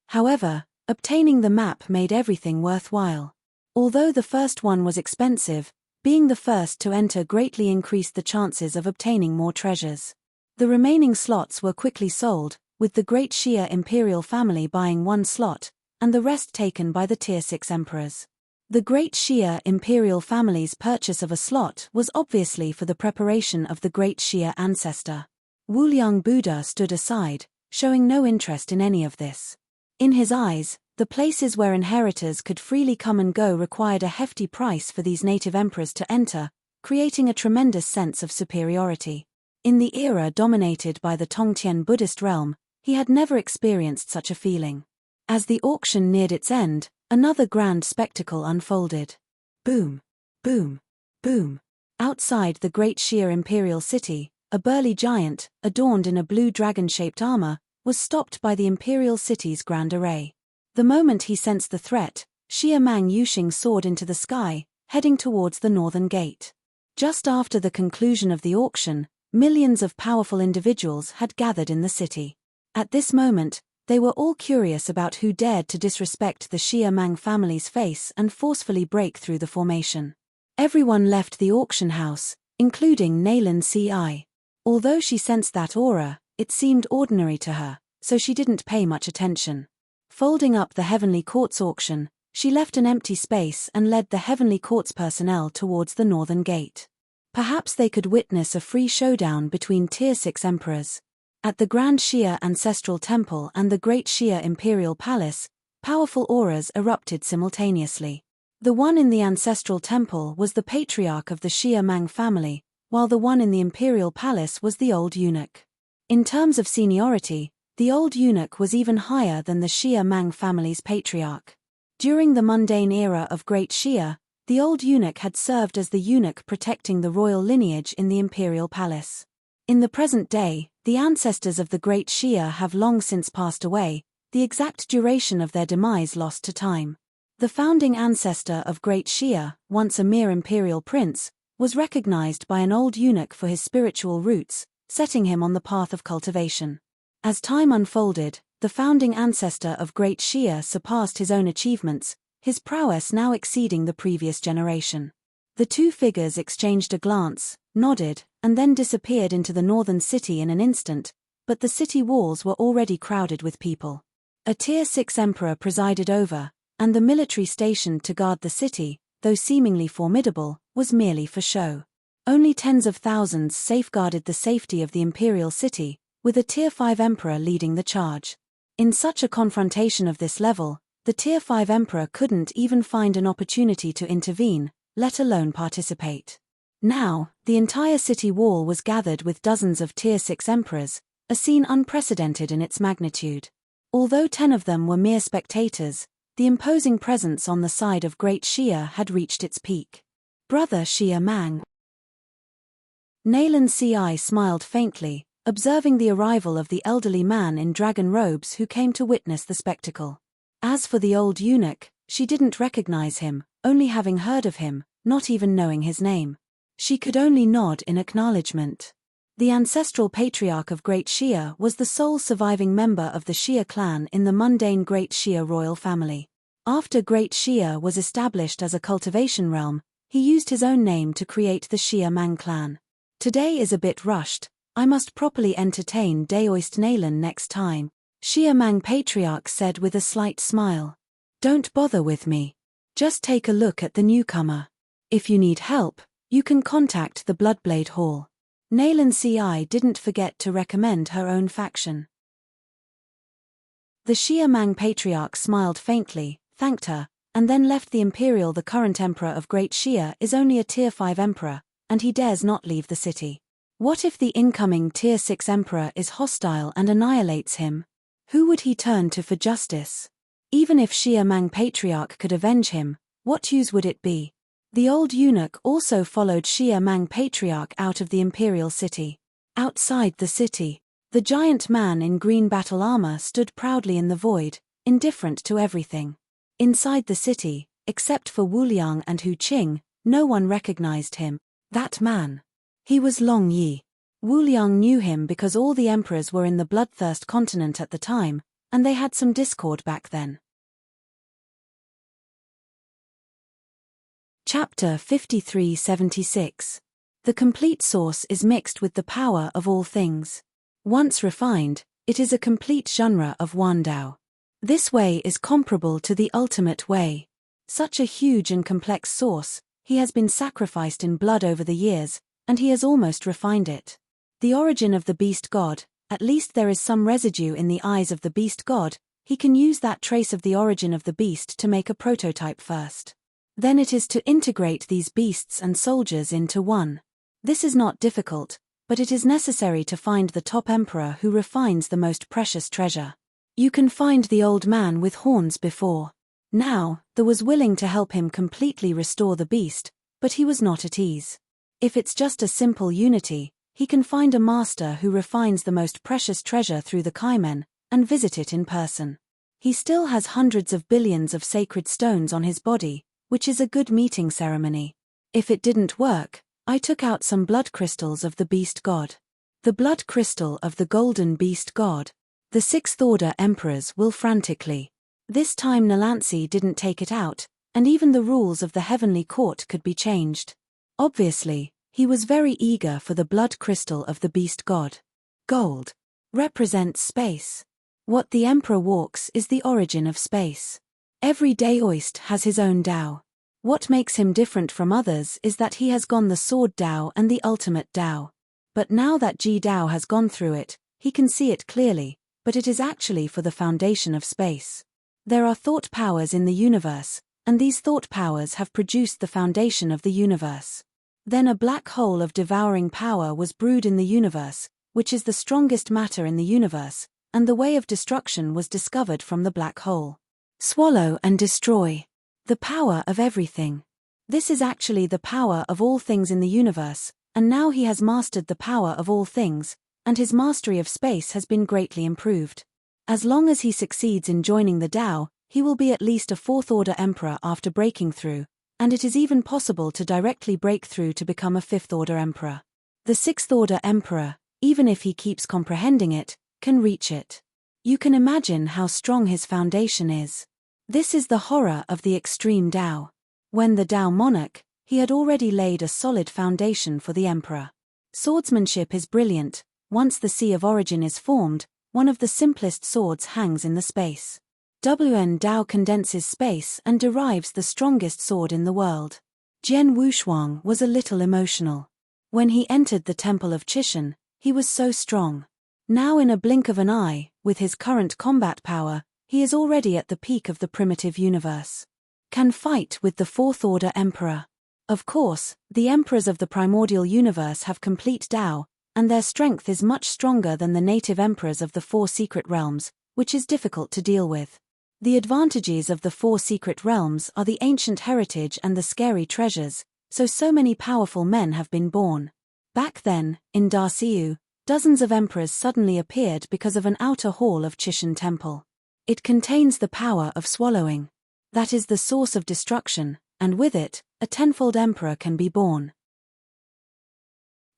However, obtaining the map made everything worthwhile. Although the first one was expensive, being the first to enter greatly increased the chances of obtaining more treasures. The remaining slots were quickly sold, with the Great Shia imperial family buying 1 slot, and the rest taken by the Tier 6 emperors. The Great Shia imperial family's purchase of a slot was obviously for the preparation of the Great Shia ancestor. Wuliang Buddha stood aside, showing no interest in any of this. In his eyes, the places where inheritors could freely come and go required a hefty price for these native emperors to enter, creating a tremendous sense of superiority. In the era dominated by the Tongtian Buddhist realm, he had never experienced such a feeling. As the auction neared its end, another grand spectacle unfolded. Boom, boom, boom. Outside the Great Shia imperial city, a burly giant, adorned in a blue dragon-shaped armor, was stopped by the imperial city's grand array. The moment he sensed the threat, Xia Mang Yunxing soared into the sky, heading towards the northern gate. Just after the conclusion of the auction, millions of powerful individuals had gathered in the city. At this moment, they were all curious about who dared to disrespect the Xia Mang family's face and forcefully break through the formation. Everyone left the auction house, including Nalan Ci. Although she sensed that aura, it seemed ordinary to her, so she didn't pay much attention. Folding up the Heavenly Court's auction, she left an empty space and led the Heavenly Court's personnel towards the northern gate. Perhaps they could witness a free showdown between Tier 6 emperors. At the Grand Shia Ancestral Temple and the Great Shia Imperial Palace, powerful auras erupted simultaneously. The one in the Ancestral Temple was the patriarch of the Xia Mang family, while the one in the Imperial Palace was the old eunuch. In terms of seniority, the old eunuch was even higher than the Xia Mang family's patriarch. During the mundane era of Great Shia, the old eunuch had served as the eunuch protecting the royal lineage in the Imperial Palace. In the present day, the ancestors of the Great Shia have long since passed away, the exact duration of their demise lost to time. The founding ancestor of Great Shia, once a mere imperial prince, was recognized by an old eunuch for his spiritual roots, setting him on the path of cultivation. As time unfolded, the founding ancestor of Great Shia surpassed his own achievements, his prowess now exceeding the previous generation. The two figures exchanged a glance, nodded, and then disappeared into the northern city in an instant, but the city walls were already crowded with people. A Tier 6 emperor presided over, and the military stationed to guard the city, though seemingly formidable, was merely for show. Only tens of thousands safeguarded the safety of the imperial city, with a Tier 5 emperor leading the charge. In such a confrontation of this level, the Tier 5 emperor couldn't even find an opportunity to intervene, let alone participate. Now, the entire city wall was gathered with dozens of Tier 6 emperors, a scene unprecedented in its magnitude. Although 10 of them were mere spectators, the imposing presence on the side of Great Shia had reached its peak. Brother Shia Mang. Nalan Ci smiled faintly, observing the arrival of the elderly man in dragon robes who came to witness the spectacle. As for the old eunuch, she didn't recognize him, only having heard of him, not even knowing his name. She could only nod in acknowledgement. The ancestral patriarch of Great Shia was the sole surviving member of the Shia clan in the mundane Great Shia royal family. After Great Shia was established as a cultivation realm, he used his own name to create the Shia Mang clan. Today is a bit rushed, I must properly entertain Daoist Nalan next time, Shia Mang patriarch said with a slight smile. Don't bother with me. Just take a look at the newcomer. If you need help, you can contact the Bloodblade Hall. Nalan Ci didn't forget to recommend her own faction. The Shia Mang patriarch smiled faintly, thanked her, and then left the imperial. The current emperor of Great Shia is only a Tier 5 emperor, and he dares not leave the city. What if the incoming Tier 6 emperor is hostile and annihilates him? Who would he turn to for justice? Even if Shia Mang patriarch could avenge him, what use would it be? The old eunuch also followed Shia Mang patriarch out of the imperial city. Outside the city, the giant man in green battle armor stood proudly in the void, indifferent to everything. Inside the city, except for Wu Liang and Hu Qing, no one recognized him. That man. He was Long Yi. Wu Liang knew him because all the emperors were in the Bloodthirst continent at the time, and they had some discord back then. Chapter 5376. The complete source is mixed with the power of all things. Once refined, it is a complete genre of Wandao. This way is comparable to the ultimate way. Such a huge and complex source, he has been sacrificed in blood over the years, and he has almost refined it. The origin of the beast god, at least there is some residue in the eyes of the beast god, he can use that trace of the origin of the beast to make a prototype first. Then it is to integrate these beasts and soldiers into one. This is not difficult, but it is necessary to find the top emperor who refines the most precious treasure. You can find the old man with horns before. Now, there was willing to help him completely restore the beast, but he was not at ease. If it's just a simple unity, he can find a master who refines the most precious treasure through the Kaimen, and visit it in person. He still has hundreds of billions of sacred stones on his body, which is a good meeting ceremony. If it didn't work, I took out some blood crystals of the beast god. The blood crystal of the golden beast god. The sixth order emperors will frantically. This time Nalansi didn't take it out, and even the rules of the heavenly court could be changed. Obviously, he was very eager for the blood crystal of the beast god. Gold represents space. What the emperor walks is the origin of space. Every Daoist has his own Dao. What makes him different from others is that he has gone the sword Dao and the ultimate Dao. But now that Ji Dao has gone through it, he can see it clearly, but it is actually for the foundation of space. There are thought powers in the universe, and these thought powers have produced the foundation of the universe. Then a black hole of devouring power was brewed in the universe, which is the strongest matter in the universe, and the way of destruction was discovered from the black hole. Swallow and destroy. The power of everything. This is actually the power of all things in the universe, and now he has mastered the power of all things, and his mastery of space has been greatly improved. As long as he succeeds in joining the Dao, he will be at least a fourth-order emperor after breaking through, and it is even possible to directly break through to become a fifth-order emperor. The sixth-order emperor, even if he keeps comprehending it, can reach it. You can imagine how strong his foundation is. This is the horror of the extreme Tao. When the Tao monarch, he had already laid a solid foundation for the emperor. Swordsmanship is brilliant. Once the Sea of Origin is formed, one of the simplest swords hangs in the space. Wn Tao condenses space and derives the strongest sword in the world. Jian Wushuang was a little emotional. When he entered the Temple of Chishan, he was so strong. Now in a blink of an eye, with his current combat power, he is already at the peak of the primitive universe. Can fight with the fourth-order emperor. Of course, the emperors of the primordial universe have complete Tao, and their strength is much stronger than the native emperors of the four secret realms, which is difficult to deal with. The advantages of the four secret realms are the ancient heritage and the scary treasures, so many powerful men have been born. Back then, in Darciu, dozens of emperors suddenly appeared because of an outer hall of Chishan Temple. It contains the power of swallowing. That is the source of destruction, and with it, a tenfold emperor can be born.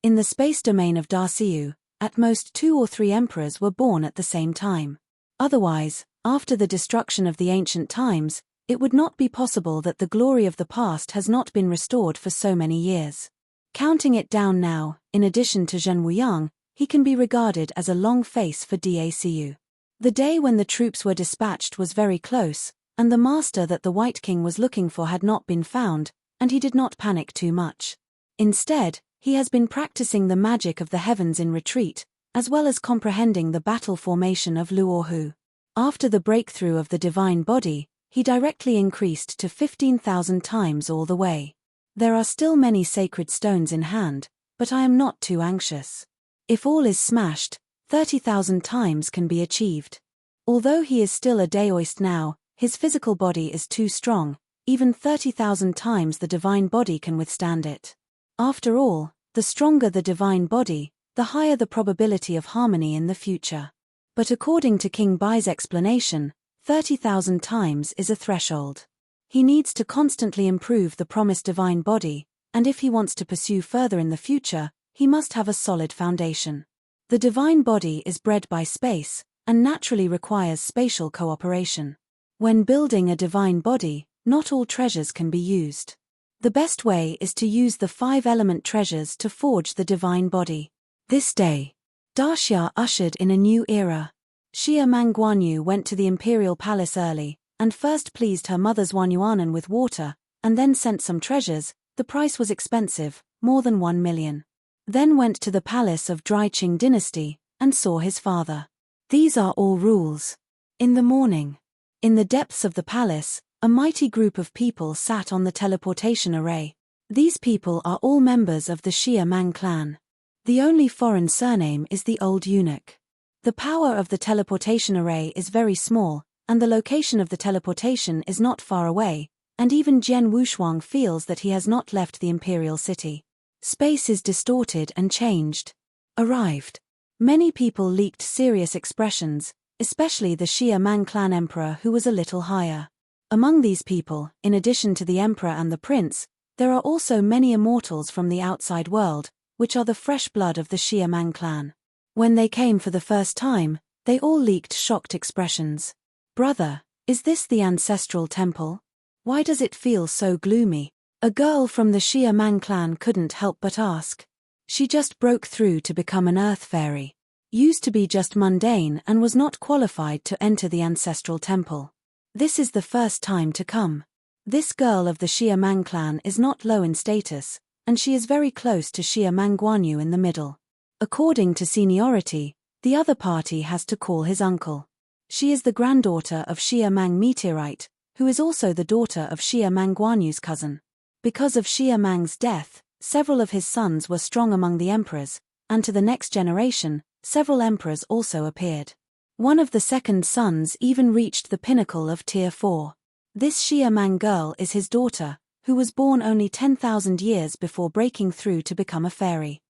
In the space domain of Darciu, at most 2 or 3 emperors were born at the same time. Otherwise, after the destruction of the ancient times, it would not be possible that the glory of the past has not been restored for so many years. Counting it down now, in addition to Zhen Wuyang, he can be regarded as a long face for Dacu. The day when the troops were dispatched was very close, and the master that the White King was looking for had not been found, and he did not panic too much. Instead, he has been practicing the magic of the heavens in retreat, as well as comprehending the battle formation of Luohu. After the breakthrough of the divine body, he directly increased to 15,000 times all the way. There are still many sacred stones in hand, but I am not too anxious. If all is smashed, 30,000 times can be achieved. Although he is still a Daoist now, his physical body is too strong, even 30,000 times the divine body can withstand it. After all, the stronger the divine body, the higher the probability of harmony in the future. But according to King Bai's explanation, 30,000 times is a threshold. He needs to constantly improve the promised divine body, and if he wants to pursue further in the future, he must have a solid foundation. The divine body is bred by space, and naturally requires spatial cooperation. When building a divine body, not all treasures can be used. The best way is to use the 5-element treasures to forge the divine body. This day, Daxia ushered in a new era. Xia Mangguanyu went to the imperial palace early, and first pleased her mother's Wanyuanan with water, and then sent some treasures. The price was expensive, more than 1 million. Then went to the palace of Dryqing dynasty, and saw his father. These are all rules. In the morning, in the depths of the palace, a mighty group of people sat on the teleportation array. These people are all members of the Xia Mang clan. The only foreign surname is the old eunuch. The power of the teleportation array is very small, and the location of the teleportation is not far away, and even Jian Wushuang feels that he has not left the imperial city. Space is distorted and changed. Arrived. Many people leaked serious expressions, especially the Xia Mang clan emperor who was a little higher. Among these people, in addition to the emperor and the prince, there are also many immortals from the outside world, which are the fresh blood of the Xia Mang clan. When they came for the first time, they all leaked shocked expressions. Brother, is this the ancestral temple? Why does it feel so gloomy? A girl from the Xia Mang clan couldn't help but ask. She just broke through to become an earth fairy. Used to be just mundane and was not qualified to enter the ancestral temple. This is the first time to come. This girl of the Xia Mang clan is not low in status, and she is very close to Xia Mangguanyu in the middle. According to seniority, the other party has to call his uncle. She is the granddaughter of Xia Mang Meteorite, who is also the daughter of Xia Mangguanyu's cousin. Because of Xia Mang's death, several of his sons were strong among the emperors, and to the next generation, several emperors also appeared. One of the second sons even reached the pinnacle of Tier 4. This Xia Mang girl is his daughter, who was born only 10,000 years before breaking through to become a fairy.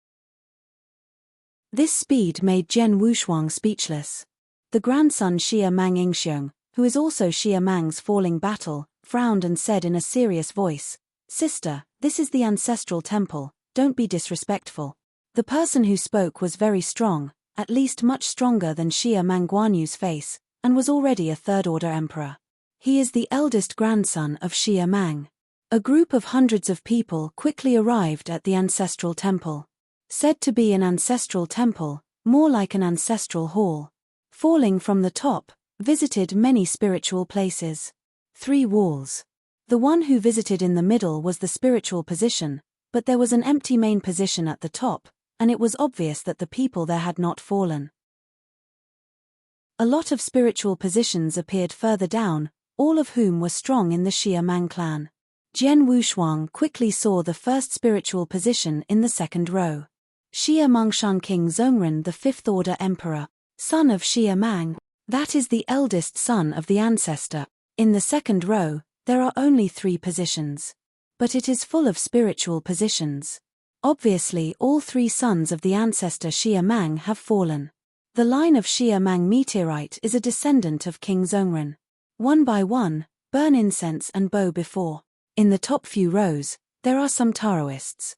This speed made Jian Wushuang speechless. The grandson Xia Mang Yingxiong, who is also Xia Mang's falling battle, frowned and said in a serious voice, "Sister, this is the ancestral temple, don't be disrespectful." The person who spoke was very strong, at least much stronger than Xia Mangguanyu's face, and was already a third-order emperor. He is the eldest grandson of Xia Mang. A group of hundreds of people quickly arrived at the ancestral temple. Said to be an ancestral temple, more like an ancestral hall. Falling from the top, visited many spiritual places. 3 walls. The one who visited in the middle was the spiritual position, but there was an empty main position at the top, and it was obvious that the people there had not fallen. A lot of spiritual positions appeared further down, all of whom were strong in the Xia Mang clan. Jian Wushuang quickly saw the first spiritual position in the second row. Xia Mangshan King Zhongren, the 5th order emperor, son of Xia Mang, that is the eldest son of the ancestor. In the second row, there are only 3 positions. But it is full of spiritual positions. Obviously all 3 sons of the ancestor Xia Mang have fallen. The line of Xia Mang meteorite is a descendant of King Zhongren. One by one, burn incense and bow before. In the top few rows, there are some Taoists.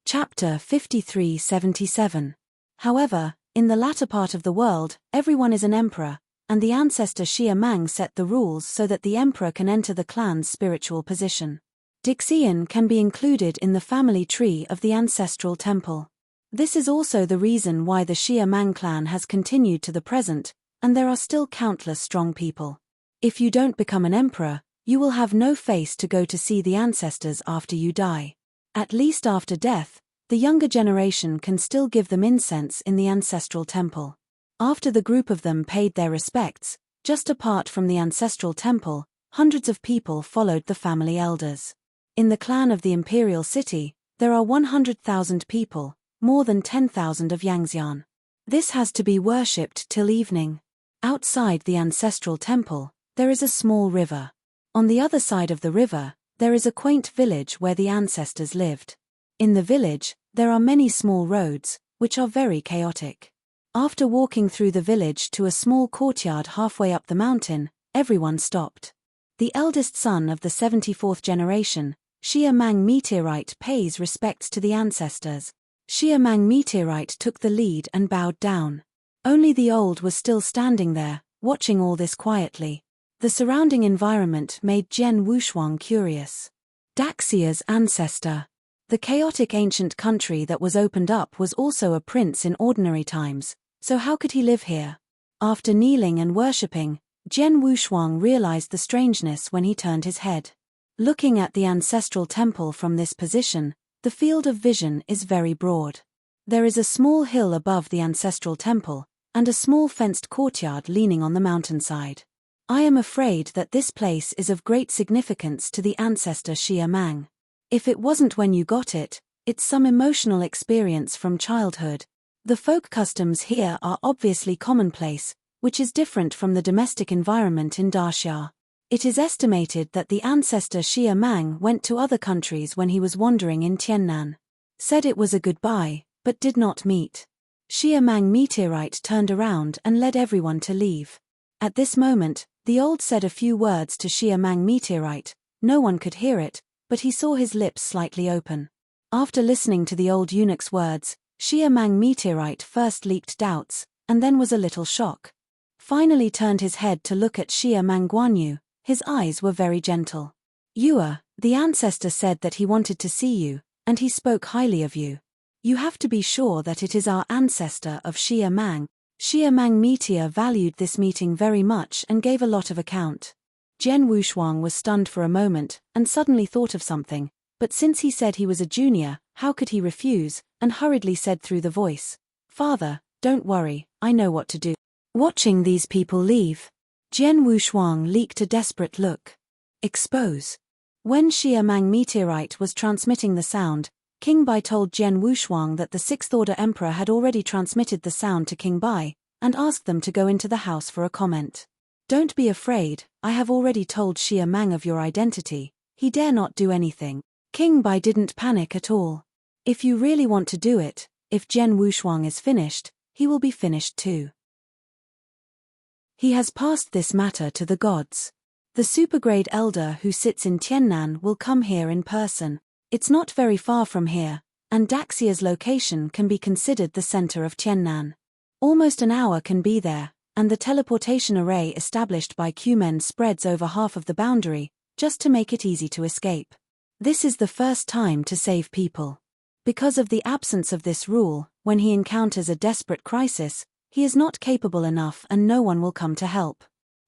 Chapter 53-77. However, in the latter part of the world, everyone is an emperor, and the ancestor Xia Mang set the rules so that the emperor can enter the clan's spiritual position. Dixian can be included in the family tree of the ancestral temple. This is also the reason why the Xia Mang clan has continued to the present, and there are still countless strong people. If you don't become an emperor, you will have no face to go to see the ancestors after you die. At least after death, the younger generation can still give them incense in the ancestral temple. After the group of them paid their respects, just apart from the ancestral temple, hundreds of people followed the family elders. In the clan of the imperial city, there are 100,000 people, more than 10,000 of Yangxian. This has to be worshipped till evening. Outside the ancestral temple, there is a small river. On the other side of the river, there is a quaint village where the ancestors lived. In the village, there are many small roads, which are very chaotic. After walking through the village to a small courtyard halfway up the mountain, everyone stopped. The eldest son of the 74th generation, Xia Mang meteorite, pays respects to the ancestors. Xia Mang meteorite took the lead and bowed down. Only the old was still standing there, watching all this quietly. The surrounding environment made Jian Wushuang curious. Daxia's ancestor. The chaotic ancient country that was opened up was also a prince in ordinary times, so how could he live here? After kneeling and worshipping, Jian Wushuang realized the strangeness when he turned his head. Looking at the ancestral temple from this position, the field of vision is very broad. There is a small hill above the ancestral temple, and a small fenced courtyard leaning on the mountainside. I am afraid that this place is of great significance to the ancestor Xia Mang. If it wasn't when you got it, it's some emotional experience from childhood. The folk customs here are obviously commonplace, which is different from the domestic environment in Daxia. It is estimated that the ancestor Xia Mang went to other countries when he was wandering in Tiannan. Said it was a goodbye, but did not meet. Xia Mang meteorite turned around and led everyone to leave. At this moment, the old said a few words to Xia Mang meteorite. No one could hear it, but he saw his lips slightly open. After listening to the old eunuch's words, Xia Mang meteorite first leaked doubts, and then was a little shock. Finally turned his head to look at Xia Mangguanyu. His eyes were very gentle. "You the ancestor said that he wanted to see you, and he spoke highly of you. You have to be sure that it is our ancestor of Xia Mang." Xia Mang meteor valued this meeting very much and gave a lot of account. Jian Wushuang was stunned for a moment, and suddenly thought of something, but since he said he was a junior, how could he refuse, and hurriedly said through the voice, "Father, don't worry, I know what to do." Watching these people leave, Jian Wushuang leaked a desperate look. Expose. When Xia Mang meteorite was transmitting the sound, King Bai told Jian Wushuang that the 6th order emperor had already transmitted the sound to King Bai, and asked them to go into the house for a comment. "Don't be afraid, I have already told Xia Mang of your identity, he dare not do anything." King Bai didn't panic at all. If you really want to do it, if Jian Wushuang is finished, he will be finished too. He has passed this matter to the gods. The supergrade elder who sits in Tiannan will come here in person. It's not very far from here, and Daxia's location can be considered the center of Tiannan. Almost an hour can be there, and the teleportation array established by Q-Men spreads over half of the boundary, just to make it easy to escape. This is the first time to save people. Because of the absence of this rule, when he encounters a desperate crisis, he is not capable enough and no one will come to help.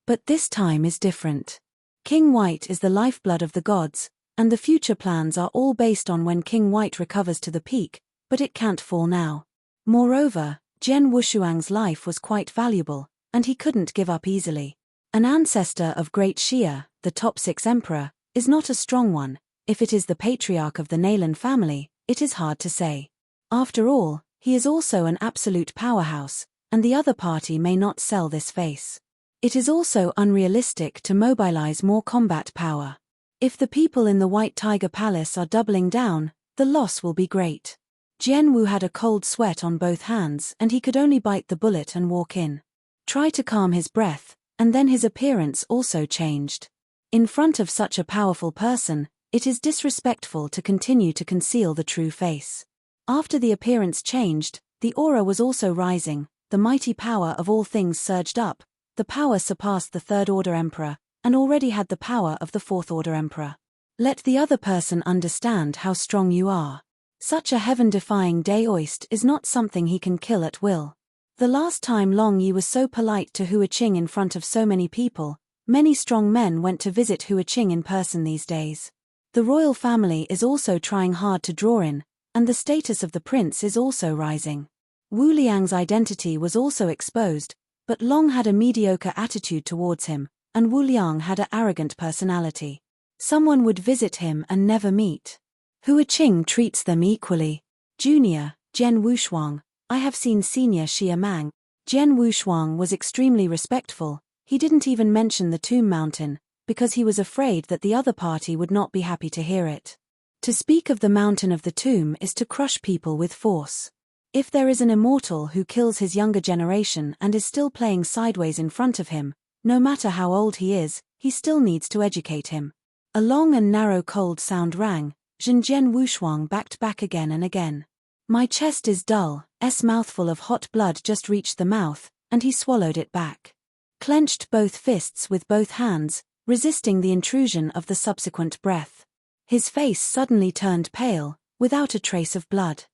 But this time is different. King White is the lifeblood of the gods, and the future plans are all based on when King White recovers to the peak, but it can't fall now. Moreover, Jian Wushuang's life was quite valuable, and he couldn't give up easily. An ancestor of Great Xia, the top 6 emperor, is not a strong one. If it is the patriarch of the Naylan family, it is hard to say. After all, he is also an absolute powerhouse, and the other party may not sell this face. It is also unrealistic to mobilize more combat power. If the people in the White Tiger Palace are doubling down, the loss will be great. Jian Wu had a cold sweat on both hands and he could only bite the bullet and walk in. Try to calm his breath, and then his appearance also changed. In front of such a powerful person, it is disrespectful to continue to conceal the true face. After the appearance changed, the aura was also rising, the mighty power of all things surged up, the power surpassed the Third Order Emperor, and already had the power of the Fourth Order Emperor. Let the other person understand how strong you are. Such a heaven-defying daoist is not something he can kill at will. The last time Long Yi was so polite to Hua Qing in front of so many people, many strong men went to visit Hua Qing in person these days. The royal family is also trying hard to draw in, and the status of the prince is also rising. Wu Liang's identity was also exposed, but Long had a mediocre attitude towards him, and Wu Liang had an arrogant personality. Someone would visit him and never meet. Hua Qing treats them equally. Junior, Jian Wushuang, I have seen Senior Xia Mang. Jian Wushuang was extremely respectful. He didn't even mention the Tomb Mountain, because he was afraid that the other party would not be happy to hear it. To speak of the Mountain of the Tomb is to crush people with force. If there is an immortal who kills his younger generation and is still playing sideways in front of him, no matter how old he is, he still needs to educate him. A long and narrow cold sound rang. Jian Wushuang backed back again and again. My chest is dull. Mouthful of hot blood just reached the mouth, and he swallowed it back. Clenched both fists with both hands, resisting the intrusion of the subsequent breath. His face suddenly turned pale, without a trace of blood.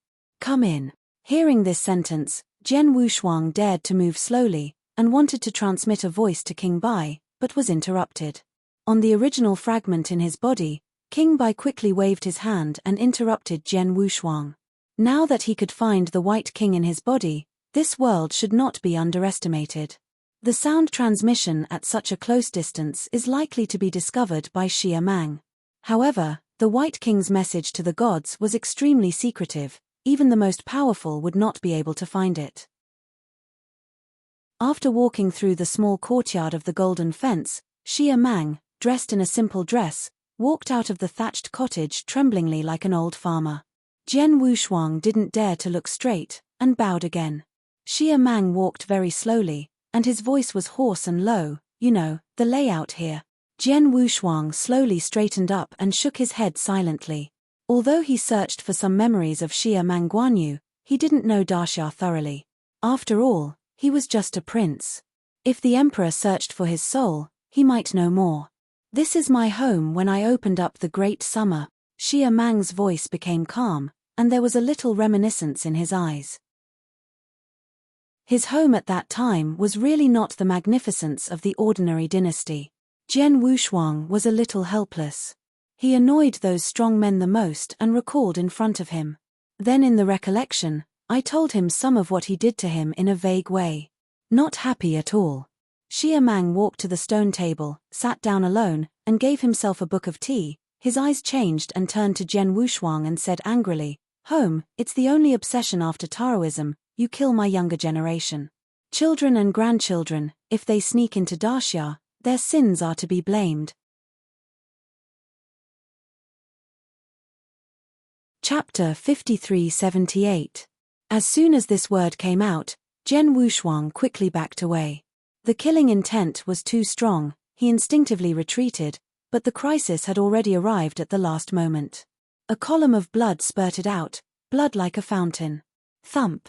Come in. Hearing this sentence, Jian Wushuang dared to move slowly, and wanted to transmit a voice to King Bai, but was interrupted. On the original fragment in his body, King Bai quickly waved his hand and interrupted Jian Wushuang. Now that he could find the White King in his body, this world should not be underestimated. The sound transmission at such a close distance is likely to be discovered by Xia Mang. However, the White King's message to the gods was extremely secretive, even the most powerful would not be able to find it. After walking through the small courtyard of the Golden Fence, Xia Mang, dressed in a simple dress, walked out of the thatched cottage tremblingly like an old farmer. Jian Wushuang didn't dare to look straight, and bowed again. Xia Mang walked very slowly, and his voice was hoarse and low. You know, the layout here. Jian Wushuang slowly straightened up and shook his head silently. Although he searched for some memories of Xia Mang Guanyu, he didn't know Daxia thoroughly. After all, he was just a prince. If the emperor searched for his soul, he might know more. This is my home. When I opened up the great summer, Xia Mang's voice became calm, and there was a little reminiscence in his eyes. His home at that time was really not the magnificence of the ordinary dynasty. Jian Wushuang was a little helpless. He annoyed those strong men the most and recalled in front of him. Then in the recollection, I told him some of what he did to him in a vague way. Not happy at all. Xia Mang walked to the stone table, sat down alone, and gave himself a book of tea. His eyes changed and turned to Jian Wushuang and said angrily, Home, it's the only obsession after Taoism. You kill my younger generation. Children and grandchildren, if they sneak into Daxia, their sins are to be blamed. Chapter 5378. As soon as this word came out, Jian Wushuang quickly backed away. The killing intent was too strong. he instinctively retreated, but the crisis had already arrived at the last moment. A column of blood spurted out, blood like a fountain. Thump.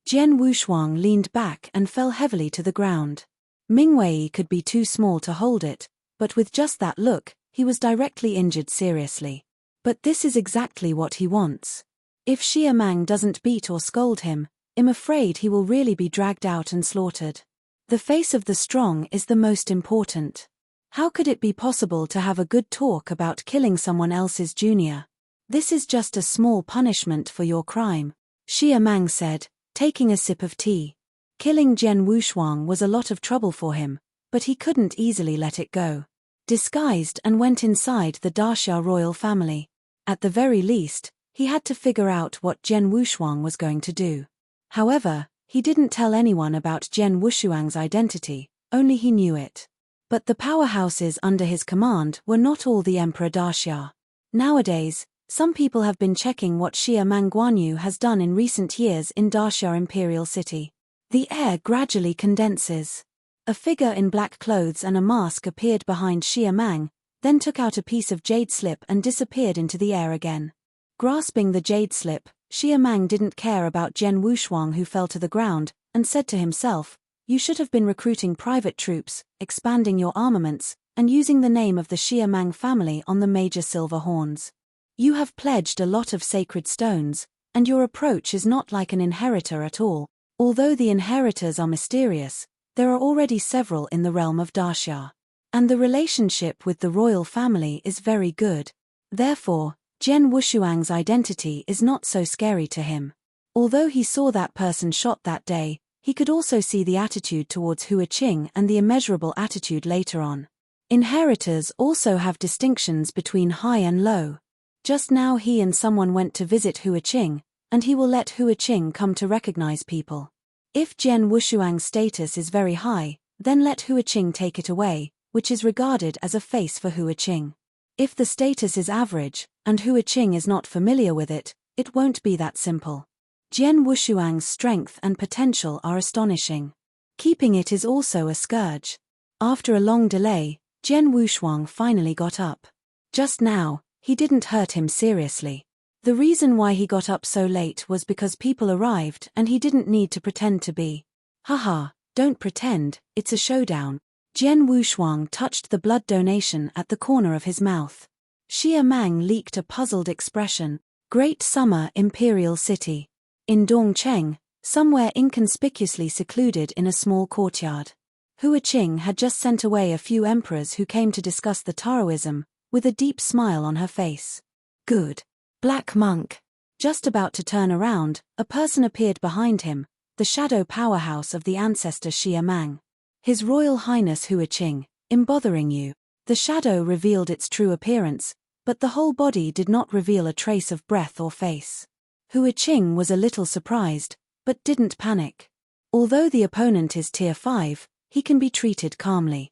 Jian Wushuang leaned back and fell heavily to the ground. Mingwei could be too small to hold it, but with just that look, he was directly injured seriously. But this is exactly what he wants. If Xia Mang doesn't beat or scold him, I'm afraid he will really be dragged out and slaughtered. The face of the strong is the most important. How could it be possible to have a good talk about killing someone else's junior? This is just a small punishment for your crime, Xia Mang said, taking a sip of tea. Killing Jian Wushuang was a lot of trouble for him, but he couldn't easily let it go. Disguised and went inside the Daxia royal family. At the very least, he had to figure out what Jian Wushuang was going to do. However, he didn't tell anyone about Jian Wushuang's identity, only he knew it. But the powerhouses under his command were not all the Emperor Daxia. Nowadays, some people have been checking what Xia Mang Guanyu has done in recent years in Daxia Imperial City. The air gradually condenses. A figure in black clothes and a mask appeared behind Xia Mang, then took out a piece of jade slip and disappeared into the air again. Grasping the jade slip, Xia Mang didn't care about Jian Wushuang, who fell to the ground, and said to himself, "You should have been recruiting private troops, expanding your armaments, and using the name of the Xia Mang family on the major silver horns. You have pledged a lot of sacred stones, and your approach is not like an inheritor at all. Although the inheritors are mysterious, there are already several in the realm of Daxia. And the relationship with the royal family is very good. Therefore, Jian Wushuang's identity is not so scary to him. Although he saw that person shot that day, he could also see the attitude towards Hua Qing and the immeasurable attitude later on. Inheritors also have distinctions between high and low. Just now he and someone went to visit Hua Qing, and he will let Hua Qing come to recognize people. If Jian Wushuang's status is very high, then let Hua Qing take it away, which is regarded as a face for Hua Qing. If the status is average, and Hua Qing is not familiar with it, it won't be that simple. Jian Wushuang's strength and potential are astonishing. Keeping it is also a scourge. After a long delay, Jian Wushuang finally got up. Just now, he didn't hurt him seriously. The reason why he got up so late was because people arrived and he didn't need to pretend to be. Haha, don't pretend, it's a showdown. Jian Wushuang touched the blood donation at the corner of his mouth. Xia Mang leaked a puzzled expression. Great Summer Imperial City. In Dongcheng, somewhere inconspicuously secluded in a small courtyard. Hua Qing had just sent away a few emperors who came to discuss the Taoism, with a deep smile on her face. Good. Black Monk. Just about to turn around, a person appeared behind him, the shadow powerhouse of the ancestor Xia Mang. His Royal Highness Hua Qing, I'm bothering you. The shadow revealed its true appearance, but the whole body did not reveal a trace of breath or face. Hua Qing was a little surprised, but didn't panic. Although the opponent is tier 5, he can be treated calmly.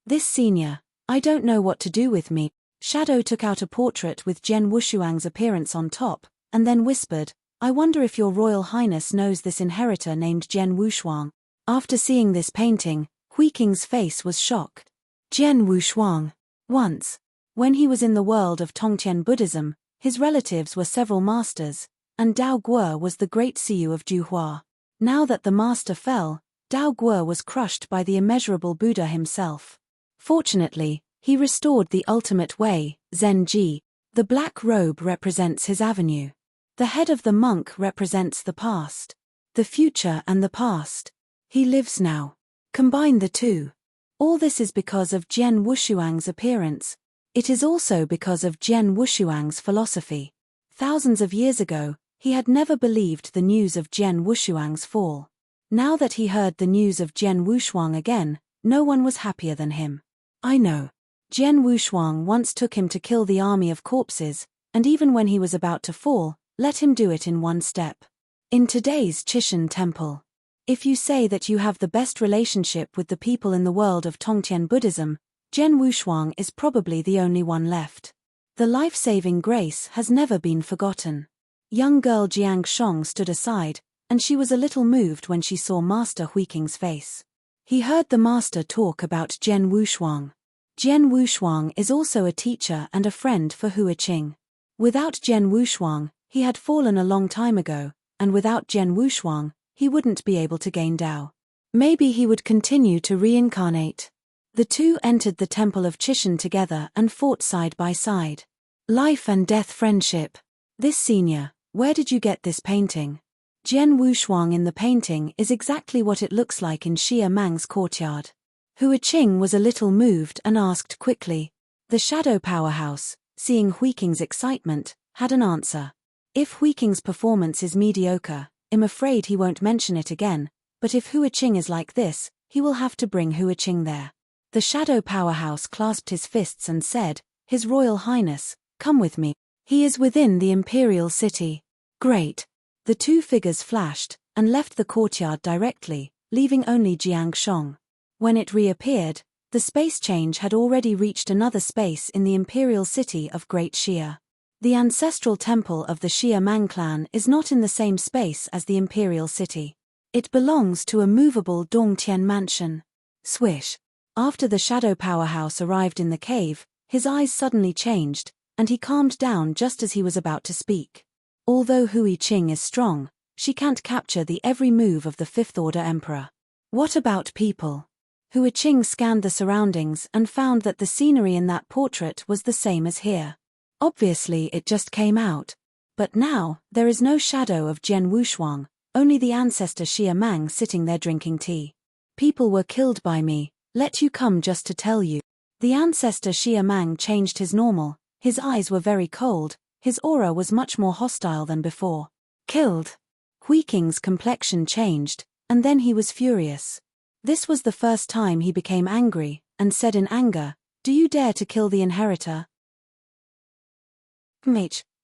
This senior, I don't know what to do with me. Shadow took out a portrait with Jian Wushuang's appearance on top, and then whispered, I wonder if your Royal Highness knows this inheritor named Jian Wushuang. After seeing this painting, Hui Qing's face was shocked. Jian Wushuang. Once, when he was in the world of Tongtian Buddhism, his relatives were several masters, and Dao Guo was the great Siyu of Juhua. Now that the master fell, Dao Guo was crushed by the immeasurable Buddha himself. Fortunately, he restored the ultimate way, Zenji. The black robe represents his avenue. The head of the monk represents the past. The future and the past. He lives now. Combine the two. All this is because of Jian Wushuang's appearance. It is also because of Jian Wushuang's philosophy. Thousands of years ago, he had never believed the news of Jian Wushuang's fall. Now that he heard the news of Jian Wushuang again, no one was happier than him. I know. Jian Wushuang once took him to kill the army of corpses, and even when he was about to fall, let him do it in one step. In today's Chishan temple. If you say that you have the best relationship with the people in the world of Tongtian Buddhism, Jian Wushuang is probably the only one left. The life-saving grace has never been forgotten. Young girl Jiang Shong stood aside, and she was a little moved when she saw Master Hui Qing's face. He heard the master talk about Jian Wushuang. Jian Wushuang is also a teacher and a friend for Hua Qing. Without Jian Wushuang, he had fallen a long time ago, and without Jian Wushuang, he wouldn't be able to gain Dao. Maybe he would continue to reincarnate. The two entered the temple of Chishan together and fought side by side. Life and death friendship. This senior, where did you get this painting? Jian Wushuang in the painting is exactly what it looks like in Xia Mang's courtyard. Hua Qing was a little moved and asked quickly. The shadow powerhouse, seeing Hui Qing's excitement, had an answer. If Hui Qing's performance is mediocre, I'm afraid he won't mention it again, but if Hua Qing is like this, he will have to bring Hua Qing there. The shadow powerhouse clasped his fists and said, His Royal Highness, come with me. He is within the imperial city. Great. The two figures flashed, and left the courtyard directly, leaving only Jiang Shong. When it reappeared, the space change had already reached another space in the imperial city of Great Xia. The ancestral temple of the Xia Mang clan is not in the same space as the imperial city. It belongs to a movable Dongtian mansion. Swish. After the shadow powerhouse arrived in the cave, his eyes suddenly changed, and he calmed down just as he was about to speak. Although Hui Qing is strong, she can't capture the every move of the Fifth Order Emperor. What about people? Hua Qing scanned the surroundings and found that the scenery in that portrait was the same as here. Obviously it just came out. But now, there is no shadow of Jian Wushuang, only the ancestor Xia Mang sitting there drinking tea. People were killed by me, let you come just to tell you. The ancestor Xia Mang changed his normal, his eyes were very cold, his aura was much more hostile than before. Killed. Hui Qing's complexion changed, and then he was furious. This was the first time he became angry, and said in anger, Do you dare to kill the inheritor?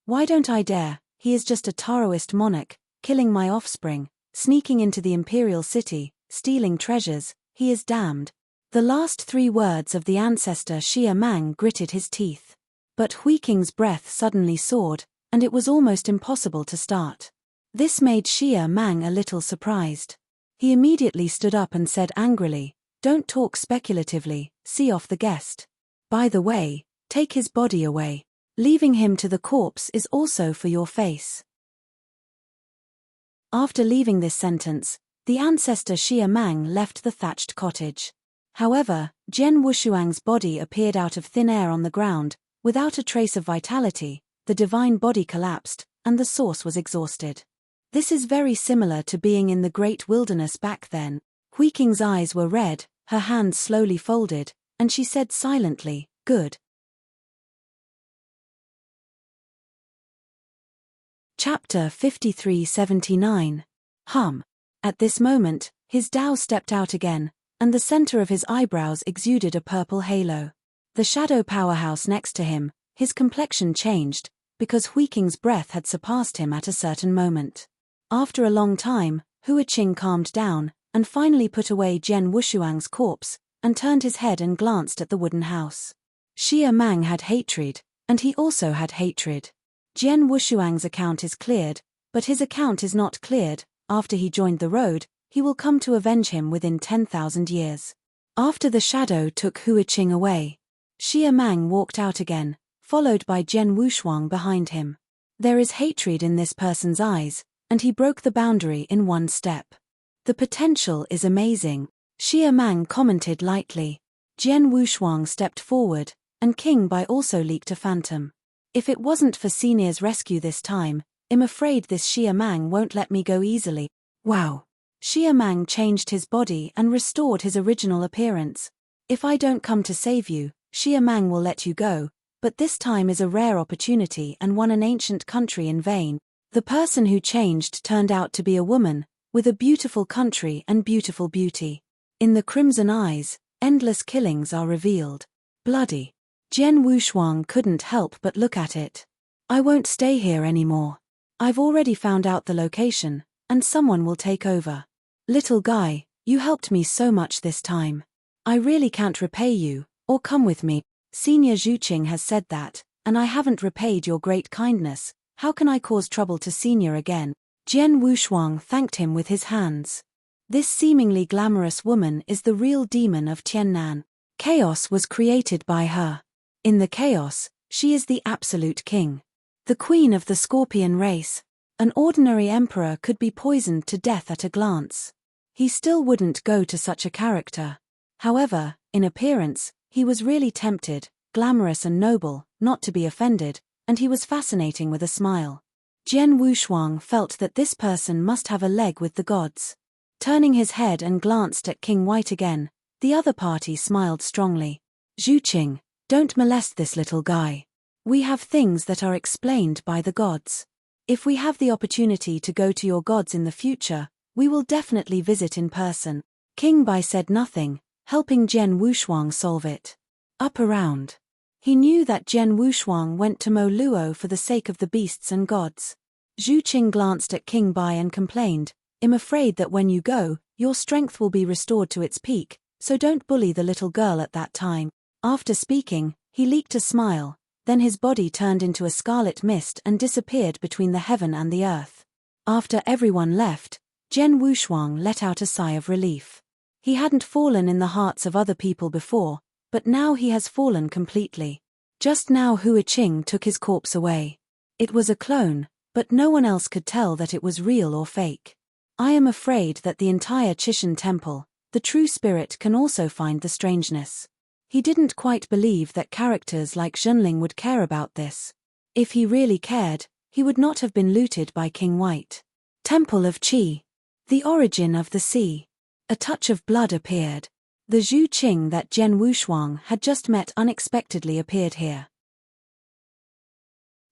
Why don't I dare? He is just a Taoist monarch, killing my offspring, sneaking into the imperial city, stealing treasures, he is damned. The last three words of the ancestor Xia Mang gritted his teeth. But Hui Qing's breath suddenly soared, and it was almost impossible to start. This made Xia Mang a little surprised. He immediately stood up and said angrily, Don't talk speculatively, see off the guest. By the way, take his body away. Leaving him to the corpse is also for your face. After leaving this sentence, the ancestor Xia Mang left the thatched cottage. However, Jian Wushuang's body appeared out of thin air on the ground, without a trace of vitality. The divine body collapsed, and the source was exhausted. This is very similar to being in the great wilderness back then. Hui Qing's eyes were red, her hands slowly folded, and she said silently, Good. Chapter 53-79. At this moment, his Dao stepped out again, and the center of his eyebrows exuded a purple halo. The shadow powerhouse next to him, his complexion changed, because Hui Qing's breath had surpassed him at a certain moment. After a long time, Hua Qing calmed down, and finally put away Jian Wushuang's corpse, and turned his head and glanced at the wooden house. Xia Mang had hatred, and he also had hatred. Jian Wushuang's account is cleared, but his account is not cleared. After he joined the road, he will come to avenge him within 10,000 years. After the shadow took Hua Qing away, Xia Mang walked out again, followed by Jian Wushuang behind him. There is hatred in this person's eyes, and he broke the boundary in one step. The potential is amazing, Xia Mang commented lightly. Jian Wushuang stepped forward, and King Bai also leaked a phantom. If it wasn't for Senior's rescue this time, I'm afraid this Xia Mang won't let me go easily. Wow. Xia Mang changed his body and restored his original appearance. If I don't come to save you, Xia Mang will let you go, but this time is a rare opportunity and won an ancient country in vain. The person who changed turned out to be a woman, with a beautiful country and beautiful beauty. In the crimson eyes, endless killings are revealed. Bloody. Jian Wushuang couldn't help but look at it. I won't stay here anymore. I've already found out the location, and someone will take over. Little guy, you helped me so much this time. I really can't repay you, or come with me. Senior Zhu Qing has said that, and I haven't repaid your great kindness. How can I cause trouble to Senior again? Jian Wushuang thanked him with his hands. This seemingly glamorous woman is the real demon of Tiannan. Chaos was created by her. In the chaos, she is the absolute king. The queen of the scorpion race. An ordinary emperor could be poisoned to death at a glance. He still wouldn't go to such a character. However, in appearance, he was really tempted, glamorous and noble, not to be offended, and he was fascinating with a smile. Jian Wushuang felt that this person must have a leg with the gods. Turning his head and glanced at King White again, the other party smiled strongly. Zhu Qing, don't molest this little guy. We have things that are explained by the gods. If we have the opportunity to go to your gods in the future, we will definitely visit in person. King Bai said nothing, helping Jian Wushuang solve it. Up around. He knew that Jian Wushuang went to Mo Luo for the sake of the beasts and gods. Zhu Qing glanced at King Bai and complained, I'm afraid that when you go, your strength will be restored to its peak, so don't bully the little girl at that time. After speaking, he leaked a smile, then his body turned into a scarlet mist and disappeared between the heaven and the earth. After everyone left, Jian Wushuang let out a sigh of relief. He hadn't fallen in the hearts of other people before, but now he has fallen completely. Just now Hui Qing took his corpse away. It was a clone, but no one else could tell that it was real or fake. I am afraid that the entire Chishan temple, the true spirit, can also find the strangeness. He didn't quite believe that characters like Zhenling would care about this. If he really cared, he would not have been looted by King White. Temple of Qi. The origin of the sea. A touch of blood appeared. The Zhu Qing that Jian Wushuang had just met unexpectedly appeared here.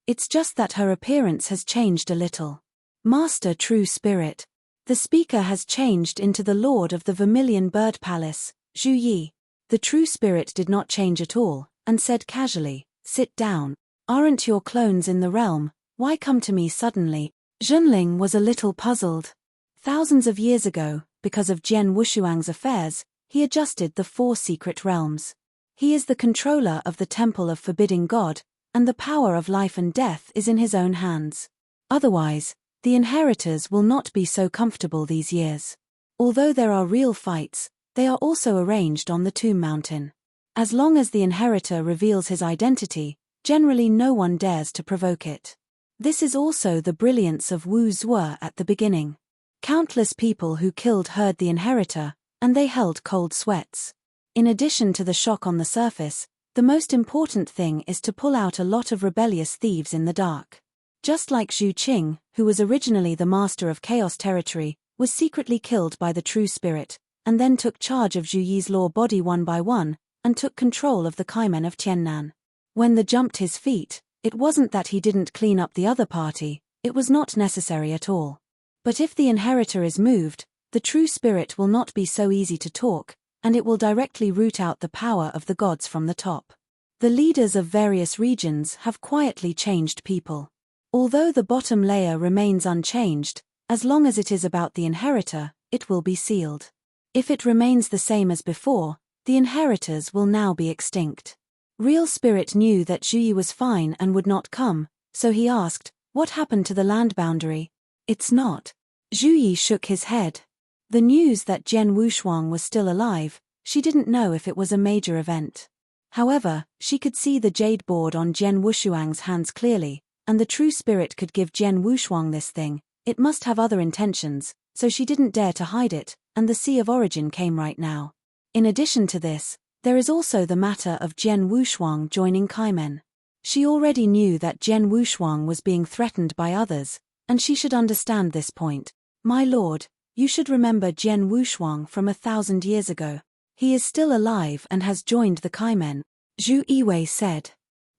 It's just that her appearance has changed a little. Master True Spirit. The speaker has changed into the Lord of the Vermilion Bird Palace, Zhu Yi. The True Spirit did not change at all, and said casually, sit down. Aren't your clones in the realm? Why come to me suddenly? Zhenling was a little puzzled. Thousands of years ago, because of Jian Wushuang's affairs, he adjusted the 4 secret realms. He is the controller of the Temple of Forbidding God, and the power of life and death is in his own hands. Otherwise, the inheritors will not be so comfortable these years. Although there are real fights, they are also arranged on the Tomb Mountain. As long as the inheritor reveals his identity, generally no one dares to provoke it. This is also the brilliance of Wu Zuo at the beginning. Countless people who killed heard the inheritor, and they held cold sweats. In addition to the shock on the surface, the most important thing is to pull out a lot of rebellious thieves in the dark. Just like Zhu Qing, who was originally the master of Chaos Territory, was secretly killed by the True Spirit, and then took charge of Zhu Yi's law body one by one, and took control of the Kaimen of Tiannan. When the jumped his feet, it wasn't that he didn't clean up the other party, it was not necessary at all. But if the inheritor is moved, the True Spirit will not be so easy to talk, and it will directly root out the power of the gods from the top. The leaders of various regions have quietly changed people. Although the bottom layer remains unchanged, as long as it is about the inheritor, it will be sealed. If it remains the same as before, the inheritors will now be extinct. Real Spirit knew that Zhu Yi was fine and would not come, so he asked, what happened to the land boundary? It's not. Zhu Yi shook his head. The news that Jian Wushuang was still alive, she didn't know if it was a major event. However, she could see the jade board on Jian Wushuang's hands clearly, and the True Spirit could give Jian Wushuang this thing. It must have other intentions, so she didn't dare to hide it, and the Sea of Origin came right now. In addition to this, there is also the matter of Jian Wushuang joining Kaimen. She already knew that Jian Wushuang was being threatened by others, and she should understand this point. My lord, you should remember Jian Wushuang from 1,000 years ago. He is still alive and has joined the Kaimen, Zhu Yiwei said.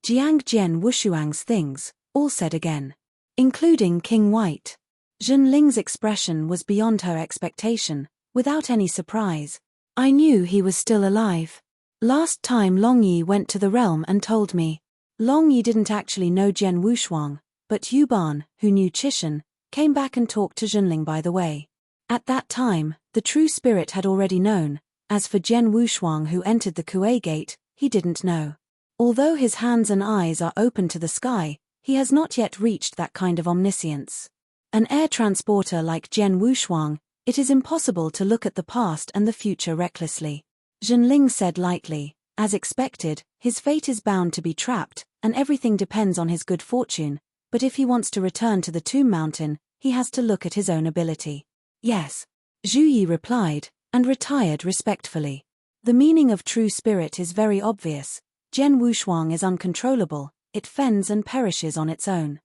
Jiang Jian Wushuang's things, all said again. Including King White. Zhenling's expression was beyond her expectation, without any surprise. I knew he was still alive. Last time Long Yi went to the realm and told me. Long Yi didn't actually know Jian Wushuang, but Yuban, who knew Chishan, came back and talked to Zhenling by the way. At that time, the True Spirit had already known. As for Jian Wushuang who entered the Kuei Gate, he didn't know. Although his hands and eyes are open to the sky, he has not yet reached that kind of omniscience. An air transporter like Jian Wushuang It is impossible to look at the past and the future recklessly. Zhenling said lightly, as expected, his fate is bound to be trapped, and everything depends on his good fortune, but if he wants to return to the Tomb Mountain, he has to look at his own ability. Yes. Zhu Yi replied, and retired respectfully. The meaning of true spirit is very obvious. Jian Wushuang is uncontrollable, it fends and perishes on its own.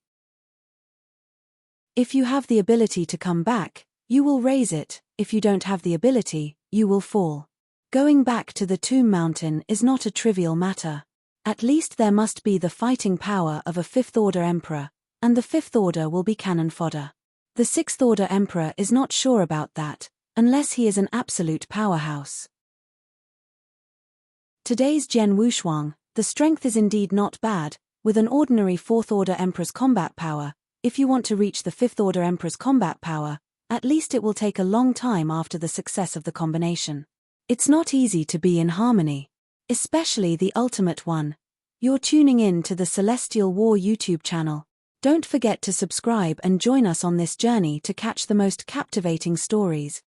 If you have the ability to come back, you will raise it, if you don't have the ability, you will fall. Going back to the Tomb Mountain is not a trivial matter. At least there must be the fighting power of a fifth-order emperor, and the fifth order will be cannon fodder. The sixth-order emperor is not sure about that, unless he is an absolute powerhouse. Today's Jian Wushuang, the strength is indeed not bad, with an ordinary fourth-order emperor's combat power. If you want to reach the fifth-order emperor's combat power, at least it will take a long time after the success of the combination. It's not easy to be in harmony. Especially the ultimate one. You're tuning in to the Celestial War YouTube channel. Don't forget to subscribe and join us on this journey to catch the most captivating stories.